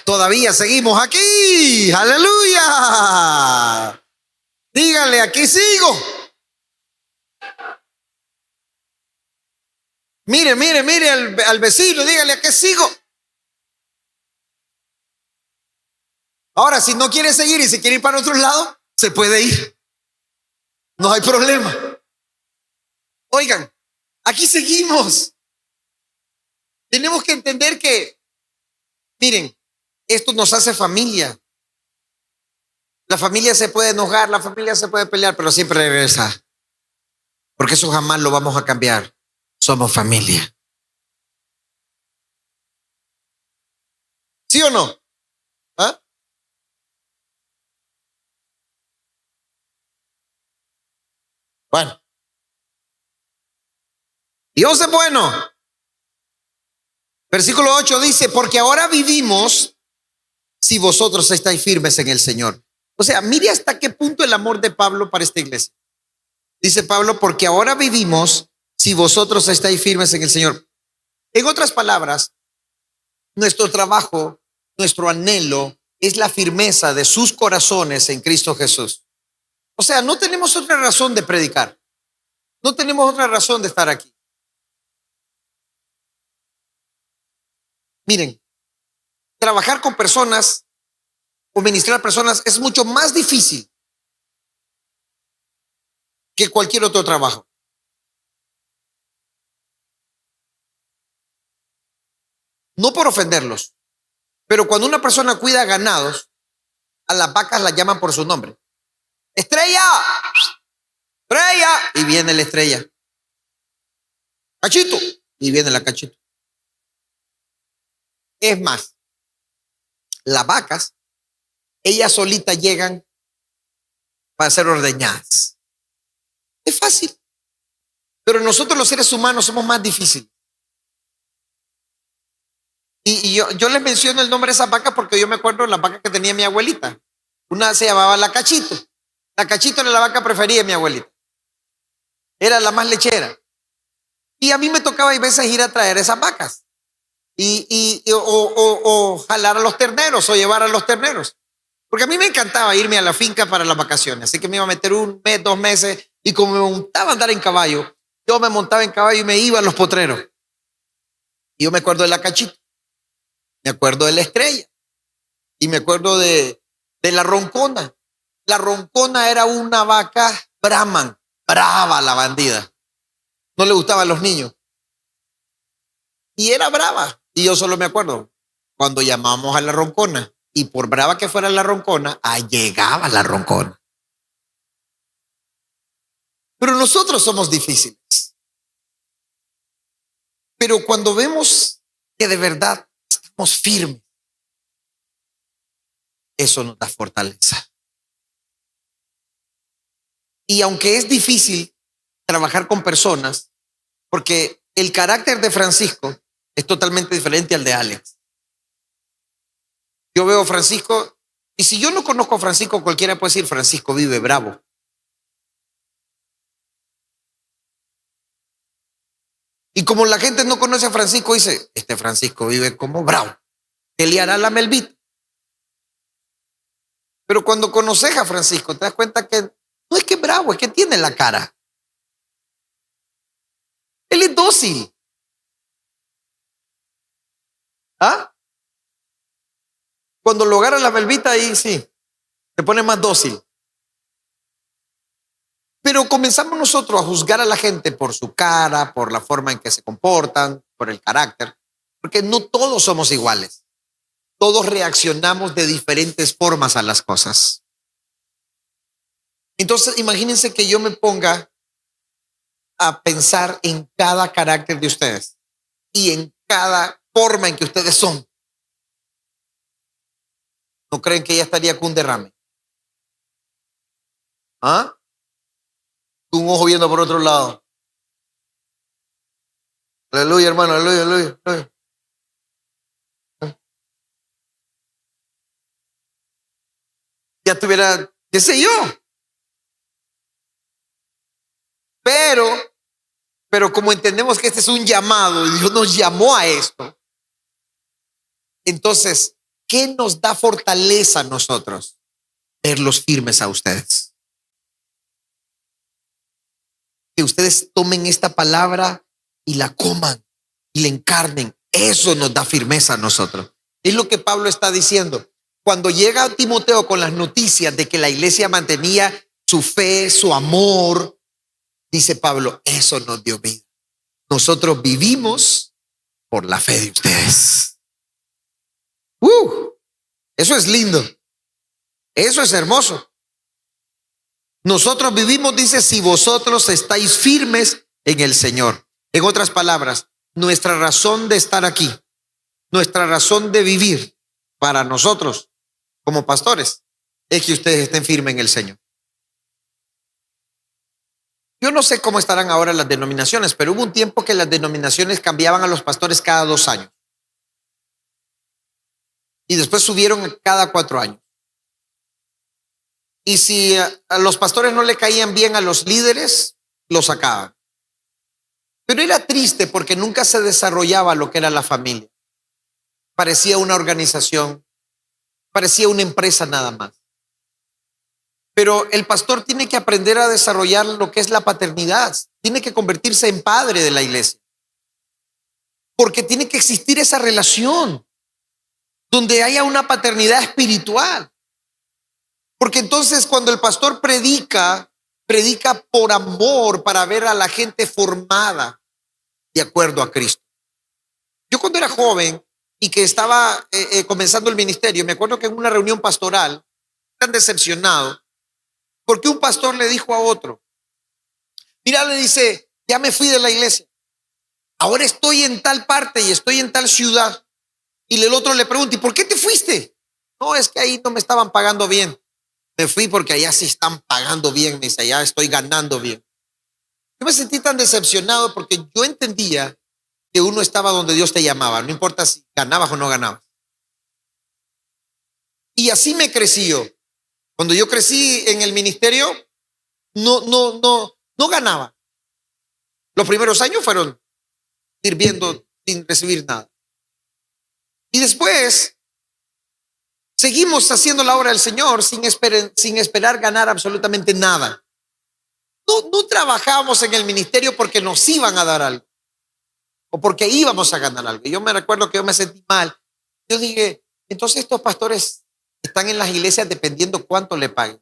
todavía seguimos aquí, aleluya. Dígale, aquí sigo. Mire al vecino, dígale, aquí sigo. Ahora, si no quiere seguir y se quiere ir para otro lado, se puede ir. No hay problema. Oigan, aquí seguimos. Tenemos que entender que, miren, esto nos hace familia. La familia se puede enojar, la familia se puede pelear, pero siempre regresa. Porque eso jamás lo vamos a cambiar. Somos familia. ¿Sí o no? ¿Ah? Bueno. Dios es bueno. Versículo 8 dice, porque ahora vivimos si vosotros estáis firmes en el Señor. O sea, mire hasta qué punto el amor de Pablo para esta iglesia. Dice Pablo, porque ahora vivimos si vosotros estáis firmes en el Señor. En otras palabras, nuestro trabajo, nuestro anhelo es la firmeza de sus corazones en Cristo Jesús. O sea, no tenemos otra razón de predicar. No tenemos otra razón de estar aquí. Miren, trabajar con personas o ministrar a personas es mucho más difícil que cualquier otro trabajo. No por ofenderlos, pero cuando una persona cuida ganados, a las vacas las llaman por su nombre. Estrella, estrella, y viene la estrella. Cachito, y viene la cachito. Es más, las vacas, ellas solitas llegan para ser ordeñadas. Es fácil. Pero nosotros los seres humanos somos más difíciles. Y yo les menciono el nombre de esas vacas porque yo me acuerdo de las vacas que tenía mi abuelita. Una se llamaba la Cachito. La Cachito era la vaca preferida de mi abuelita. Era la más lechera. Y a mí me tocaba a veces ir a traer esas vacas. O jalar a los terneros o llevar a los terneros. Porque a mí me encantaba irme a la finca para las vacaciones. Así que me iba a meter 1 mes, 2 meses. Y como me montaba a andar en caballo, yo me montaba en caballo y me iba a los potreros. Y yo me acuerdo de la Cachito. Me acuerdo de la estrella. Y me acuerdo de la roncona. La roncona era una vaca brahman, brava la bandida. No le gustaban los niños. Y era brava. Y yo solo me acuerdo cuando llamamos a la roncona. Y por brava que fuera la roncona, llegaba la roncona. Pero nosotros somos difíciles. Pero cuando vemos que de verdad estamos firmes, eso nos da fortaleza. Y aunque es difícil trabajar con personas, porque el carácter de Francisco es totalmente diferente al de Alex. Yo veo a Francisco, y si yo no conozco a Francisco, cualquiera puede decir, Francisco vive bravo. Y como la gente no conoce a Francisco, dice, este Francisco vive como bravo. ¿Qué le hará la Melvita? Pero cuando conoces a Francisco, te das cuenta que no es que es bravo, es que tiene la cara. Él es dócil. ¿Ah? Cuando lo agarra la belvita ahí sí, se pone más dócil. Pero comenzamos nosotros a juzgar a la gente por su cara, por la forma en que se comportan, por el carácter, porque no todos somos iguales. Todos reaccionamos de diferentes formas a las cosas. Entonces, imagínense que yo me ponga a pensar en cada carácter de ustedes y en cada forma en que ustedes son. ¿No creen que ya estaría con un derrame? ¿Ah? Un ojo viendo por otro lado. Aleluya, hermano, aleluya, aleluya, aleluya. Ya tuviera, qué sé yo. Pero, pero como entendemos que este es un llamado y Dios nos llamó a esto, entonces, ¿qué nos da fortaleza a nosotros? Verlos firmes a ustedes. Que ustedes tomen esta palabra y la coman y la encarnen. Eso nos da firmeza a nosotros. Es lo que Pablo está diciendo. Cuando llega Timoteo con las noticias de que la iglesia mantenía su fe, su amor, dice Pablo, eso nos dio vida. Nosotros vivimos por la fe de ustedes. Eso es lindo. Eso es hermoso. Nosotros vivimos, dice, si vosotros estáis firmes en el Señor. En otras palabras, nuestra razón de estar aquí, nuestra razón de vivir para nosotros como pastores, es que ustedes estén firmes en el Señor. Yo no sé cómo estarán ahora las denominaciones, pero hubo un tiempo que las denominaciones cambiaban a los pastores cada 2 años. Y después subieron cada 4 años. Y si a los pastores no le caían bien a los líderes, los sacaban. Pero era triste porque nunca se desarrollaba lo que era la familia. Parecía una organización, parecía una empresa nada más. Pero el pastor tiene que aprender a desarrollar lo que es la paternidad. Tiene que convertirse en padre de la iglesia. Porque tiene que existir esa relación donde haya una paternidad espiritual. Porque entonces cuando el pastor predica por amor para ver a la gente formada de acuerdo a Cristo. Yo cuando era joven y que estaba comenzando el ministerio, me acuerdo que en una reunión pastoral, tan decepcionado, porque un pastor le dijo a otro, mira, le dice, ya me fui de la iglesia, ahora estoy en tal parte y estoy en tal ciudad. Y el otro le pregunta, ¿y por qué te fuiste? No, es que ahí no me estaban pagando bien. Me fui porque allá sí están pagando bien, me dice, allá estoy ganando bien. Yo me sentí tan decepcionado porque yo entendía que uno estaba donde Dios te llamaba, no importa si ganabas o no ganabas. Y así me crecí yo. Cuando yo crecí en el ministerio, no ganaba. Los primeros años fueron sirviendo sin recibir nada. Y después seguimos haciendo la obra del Señor sin esperar ganar absolutamente nada. No trabajábamos en el ministerio porque nos iban a dar algo o porque íbamos a ganar algo. Yo me recuerdo que yo me sentí mal. Yo dije, entonces estos pastores están en las iglesias dependiendo cuánto le paguen.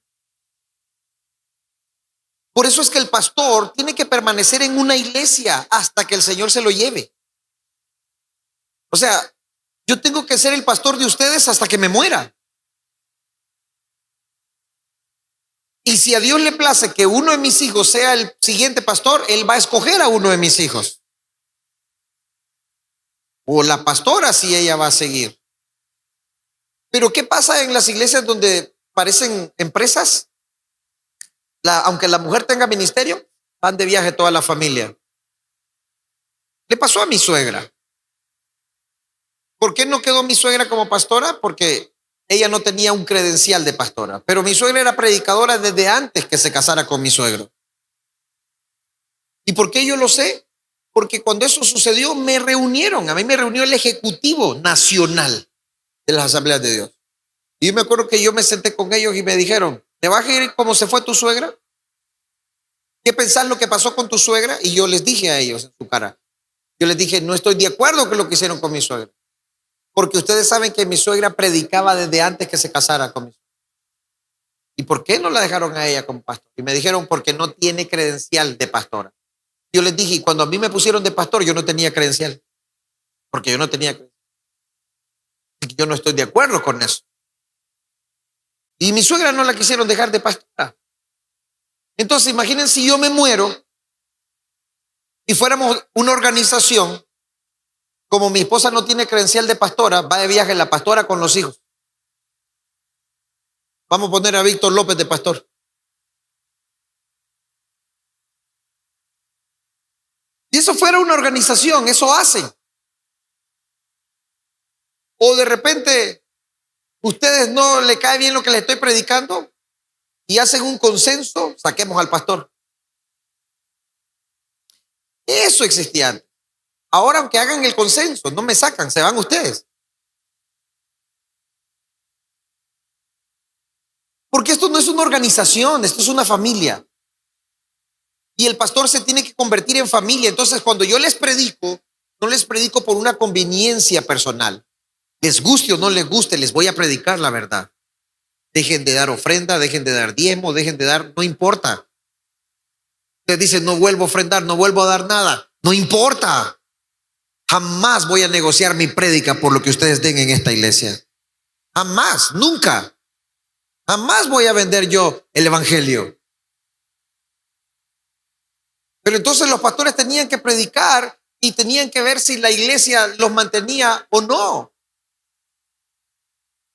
Por eso es que el pastor tiene que permanecer en una iglesia hasta que el Señor se lo lleve. O sea, yo tengo que ser el pastor de ustedes hasta que me muera. Y si a Dios le place que uno de mis hijos sea el siguiente pastor, Él va a escoger a uno de mis hijos. O la pastora si ella va a seguir. Pero ¿qué pasa en las iglesias donde parecen empresas? Aunque la mujer tenga ministerio, van de viaje toda la familia. Le pasó a mi suegra. ¿Por qué no quedó mi suegra como pastora? Porque ella no tenía un credencial de pastora. Pero mi suegra era predicadora desde antes que se casara con mi suegro. ¿Y por qué yo lo sé? Porque cuando eso sucedió me reunieron. A mí me reunió el Ejecutivo Nacional de las Asambleas de Dios. Y yo me acuerdo que yo me senté con ellos y me dijeron, ¿te vas a ir como se fue tu suegra? ¿Qué pensás lo que pasó con tu suegra? Y yo les dije a ellos en su cara, yo les dije, no estoy de acuerdo con lo que hicieron con mi suegra. Porque ustedes saben que mi suegra predicaba desde antes que se casara conmigo. ¿Y por qué no la dejaron a ella como pastor? Y me dijeron, porque no tiene credencial de pastora. Yo les dije, y cuando a mí me pusieron de pastor, yo no tenía credencial. Porque yo no tenía credencial. Y yo no estoy de acuerdo con eso. Y mi suegra no la quisieron dejar de pastora. Entonces, imaginen si yo me muero y fuéramos una organización, como mi esposa no tiene credencial de pastora, va de viaje la pastora con los hijos. Vamos a poner a Víctor López de pastor. Si eso fuera una organización, eso hacen. O de repente, ustedes no le cae bien lo que les estoy predicando y hacen un consenso, saquemos al pastor. Eso existía antes. Ahora, aunque hagan el consenso, no me sacan, se van ustedes. Porque esto no es una organización, esto es una familia. Y el pastor se tiene que convertir en familia. Entonces, cuando yo les predico, no les predico por una conveniencia personal. Les guste o no les guste, les voy a predicar la verdad. Dejen de dar ofrenda, dejen de dar diezmo, dejen de dar, no importa. Ustedes dicen, no vuelvo a ofrendar, no vuelvo a dar nada. No importa. Jamás voy a negociar mi prédica por lo que ustedes den en esta iglesia. Jamás, nunca. Jamás voy a vender yo el evangelio. Pero entonces los pastores tenían que predicar y tenían que ver si la iglesia los mantenía o no.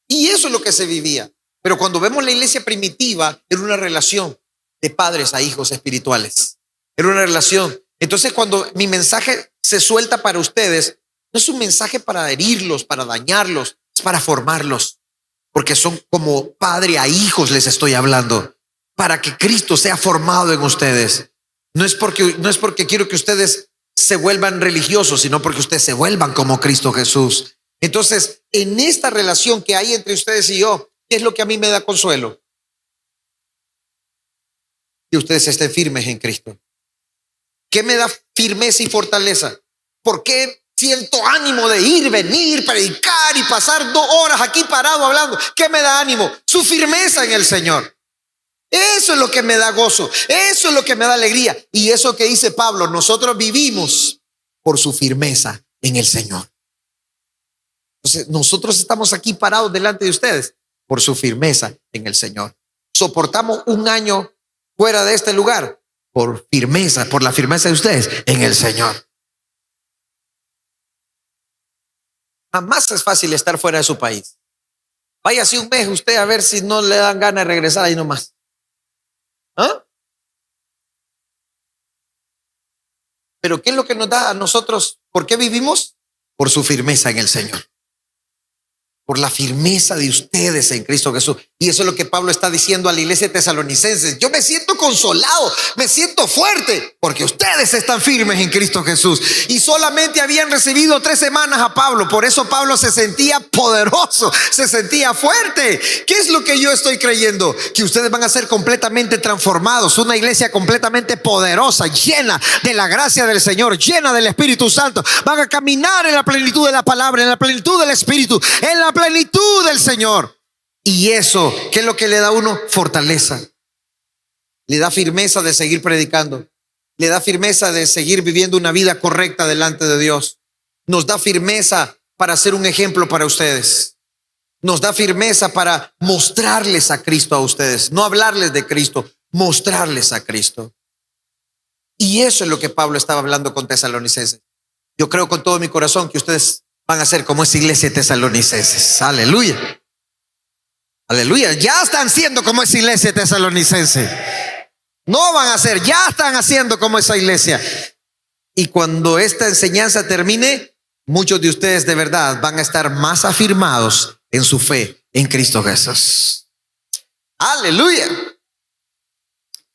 Y eso es lo que se vivía. Pero cuando vemos la iglesia primitiva, era una relación de padres a hijos espirituales. Era una relación. Entonces, cuando mi mensaje se suelta para ustedes, no es un mensaje para herirlos, para dañarlos, es para formarlos. Porque son como padre a hijos, les estoy hablando. Para que Cristo sea formado en ustedes. No es porque quiero que ustedes se vuelvan religiosos, sino porque ustedes se vuelvan como Cristo Jesús. Entonces, en esta relación que hay entre ustedes y yo, ¿qué es lo que a mí me da consuelo? Que ustedes estén firmes en Cristo. ¿Qué me da firmeza y fortaleza? ¿Por qué siento ánimo de ir, venir, predicar y pasar 2 horas aquí parado hablando? ¿Qué me da ánimo? Su firmeza en el Señor. Eso es lo que me da gozo, eso es lo que me da alegría. Y eso que dice Pablo, nosotros vivimos por su firmeza en el Señor. Entonces, nosotros estamos aquí parados delante de ustedes por su firmeza en el Señor. Soportamos 1 año fuera de este lugar por firmeza, por la firmeza de ustedes en el Señor. Jamás es fácil estar fuera de su país. Váyase 1 mes usted a ver si no le dan ganas de regresar ahí nomás. ¿Ah? Pero ¿qué es lo que nos da a nosotros? ¿Por qué vivimos? Por su firmeza en el Señor. Por la firmeza de ustedes en Cristo Jesús. Y eso es lo que Pablo está diciendo a la iglesia de Tesalonicenses. Yo me siento consolado, me siento fuerte, porque ustedes están firmes en Cristo Jesús. Y solamente habían recibido 3 semanas a Pablo. Por eso Pablo se sentía poderoso, se sentía fuerte. ¿Qué es lo que yo estoy creyendo? Que ustedes van a ser completamente transformados. Una iglesia completamente poderosa, llena de la gracia del Señor, llena del Espíritu Santo. Van a caminar en la plenitud de la palabra, en la plenitud del Espíritu, en la plenitud del Señor. Y eso, ¿qué es lo que le da a uno? Fortaleza. Le da firmeza de seguir predicando. Le da firmeza de seguir viviendo una vida correcta delante de Dios. Nos da firmeza para ser un ejemplo para ustedes. Nos da firmeza para mostrarles a Cristo a ustedes. No hablarles de Cristo, mostrarles a Cristo. Y eso es lo que Pablo estaba hablando con Tesalonicenses. Yo creo con todo mi corazón que ustedes van a ser como esa iglesia de Tesalonicenses. Aleluya. Aleluya. Ya están siendo como esa iglesia de Tesalonicenses. No van a ser, ya están haciendo como esa iglesia. Y cuando esta enseñanza termine, muchos de ustedes de verdad van a estar más afirmados en su fe en Cristo Jesús. Aleluya.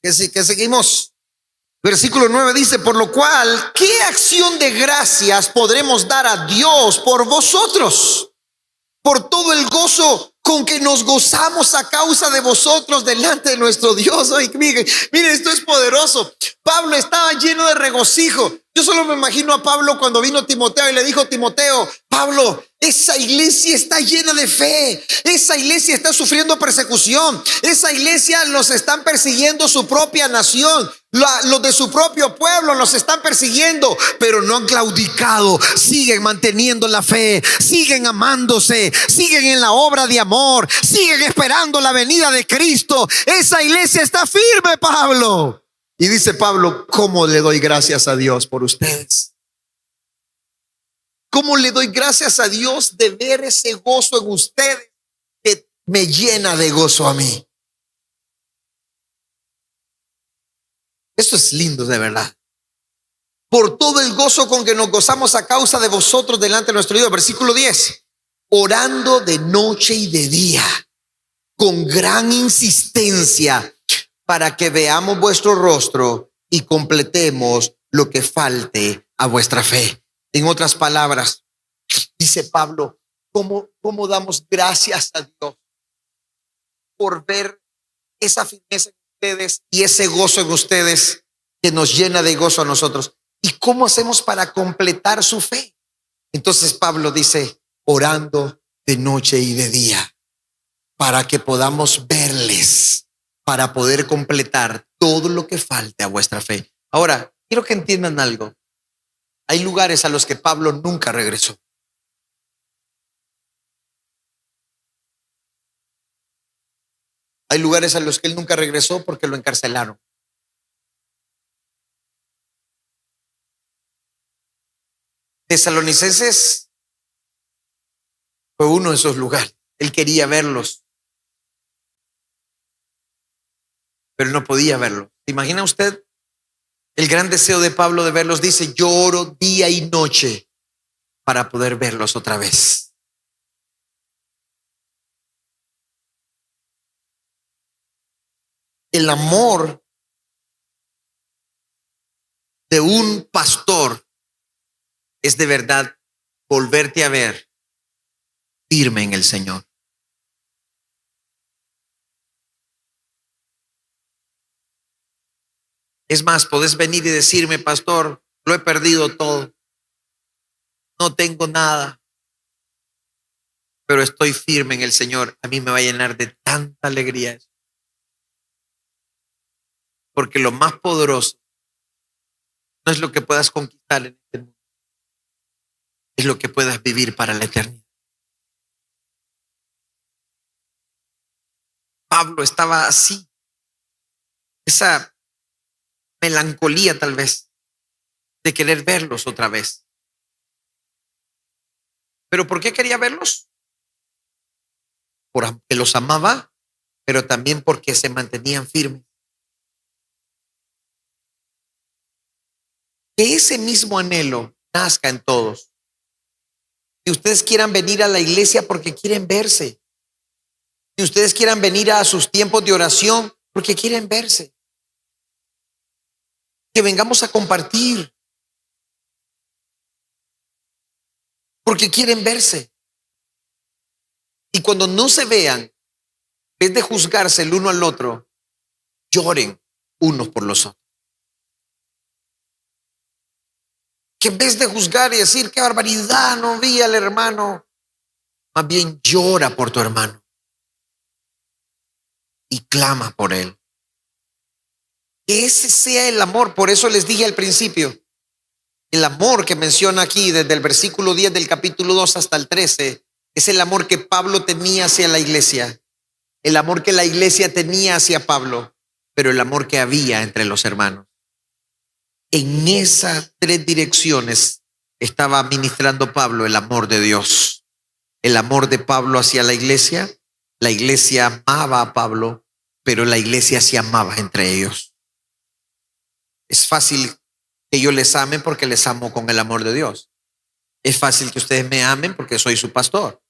Que seguimos. Versículo 9 dice, por lo cual, ¿qué acción de gracias podremos dar a Dios por vosotros? Por todo el gozo con con que nos gozamos a causa de vosotros delante de nuestro Dios. Ay, miren, esto es poderoso. Pablo estaba lleno de regocijo. Yo solo me imagino a Pablo cuando vino Timoteo y le dijo: Timoteo, Pablo, esa iglesia está llena de fe. Esa iglesia está sufriendo persecución. Esa iglesia los están persiguiendo su propia nación. Los de su propio pueblo los están persiguiendo, pero no han claudicado. Siguen manteniendo la fe, siguen amándose, siguen en la obra de amor, siguen esperando la venida de Cristo. Esa iglesia está firme, Pablo. Y dice Pablo: ¿cómo le doy gracias a Dios por ustedes? ¿Cómo le doy gracias a Dios de ver ese gozo en ustedes que me llena de gozo a mí? Esto es lindo, de verdad. Por todo el gozo con que nos gozamos a causa de vosotros delante de nuestro Dios. Versículo 10. Orando de noche y de día, con gran insistencia, para que veamos vuestro rostro y completemos lo que falte a vuestra fe. En otras palabras, dice Pablo, ¿cómo damos gracias a Dios por ver esa firmeza en ustedes y ese gozo en ustedes que nos llena de gozo a nosotros? ¿Y cómo hacemos para completar su fe? Entonces Pablo dice: orando de noche y de día, para que podamos verles, para poder completar todo lo que falte a vuestra fe. Ahora, quiero que entiendan algo. Hay lugares a los que Pablo nunca regresó. Hay lugares a los que él nunca regresó porque lo encarcelaron. Tesalonicenses fue uno de esos lugares. Él quería verlos, pero no podía verlos. ¿Se imagina usted el gran deseo de Pablo de verlos? Dice: yo oro día y noche para poder verlos otra vez. El amor de un pastor es de verdad volverte a ver firme en el Señor. Es más, podés venir y decirme: pastor, lo he perdido todo, no tengo nada, pero estoy firme en el Señor. A mí me va a llenar de tanta alegría eso. Porque lo más poderoso no es lo que puedas conquistar en este mundo, es lo que puedas vivir para la eternidad. Pablo estaba así, esa melancolía tal vez de querer verlos otra vez. ¿Pero por qué quería verlos? Porque los amaba, pero también porque se mantenían firmes. Que ese mismo anhelo nazca en todos. Que ustedes quieran venir a la iglesia porque quieren verse. Que ustedes quieran venir a sus tiempos de oración porque quieren verse. Que vengamos a compartir porque quieren verse. Y cuando no se vean, en vez de juzgarse el uno al otro, lloren unos por los otros. Que en vez de juzgar y decir: qué barbaridad, no vi al hermano, más bien llora por tu hermano y clama por él. Que ese sea el amor. Por eso les dije al principio, el amor que menciona aquí desde el versículo 10 del capítulo 2 hasta el 13 es el amor que Pablo tenía hacia la iglesia, el amor que la iglesia tenía hacia Pablo, pero el amor que había entre los hermanos. En esas tres direcciones estaba ministrando Pablo el amor de Dios. El amor de Pablo hacia la iglesia amaba a Pablo, pero la iglesia se amaba entre ellos. Es fácil que yo les ame porque les amo con el amor de Dios. Es fácil que ustedes me amen porque soy su pastor,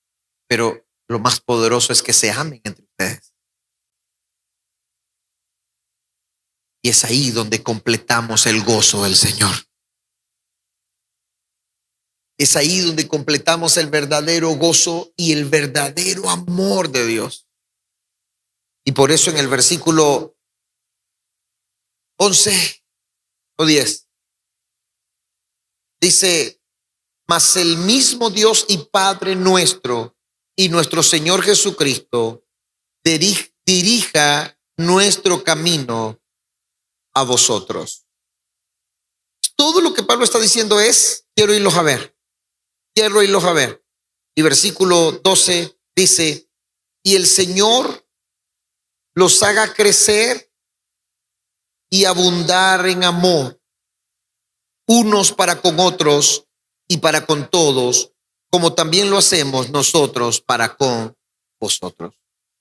pero lo más poderoso es que se amen entre ustedes. Y es ahí donde completamos el gozo del Señor. Es ahí donde completamos el verdadero gozo y el verdadero amor de Dios. Y por eso en el versículo 11 o 10 dice: mas el mismo Dios y Padre nuestro y nuestro Señor Jesucristo dirija nuestro camino a vosotros. Todo lo que Pablo está diciendo es: quiero irlos a ver, quiero irlos a ver. Y versículo 12 dice: y el Señor los haga crecer y abundar en amor, unos para con otros y para con todos, como también lo hacemos nosotros para con vosotros.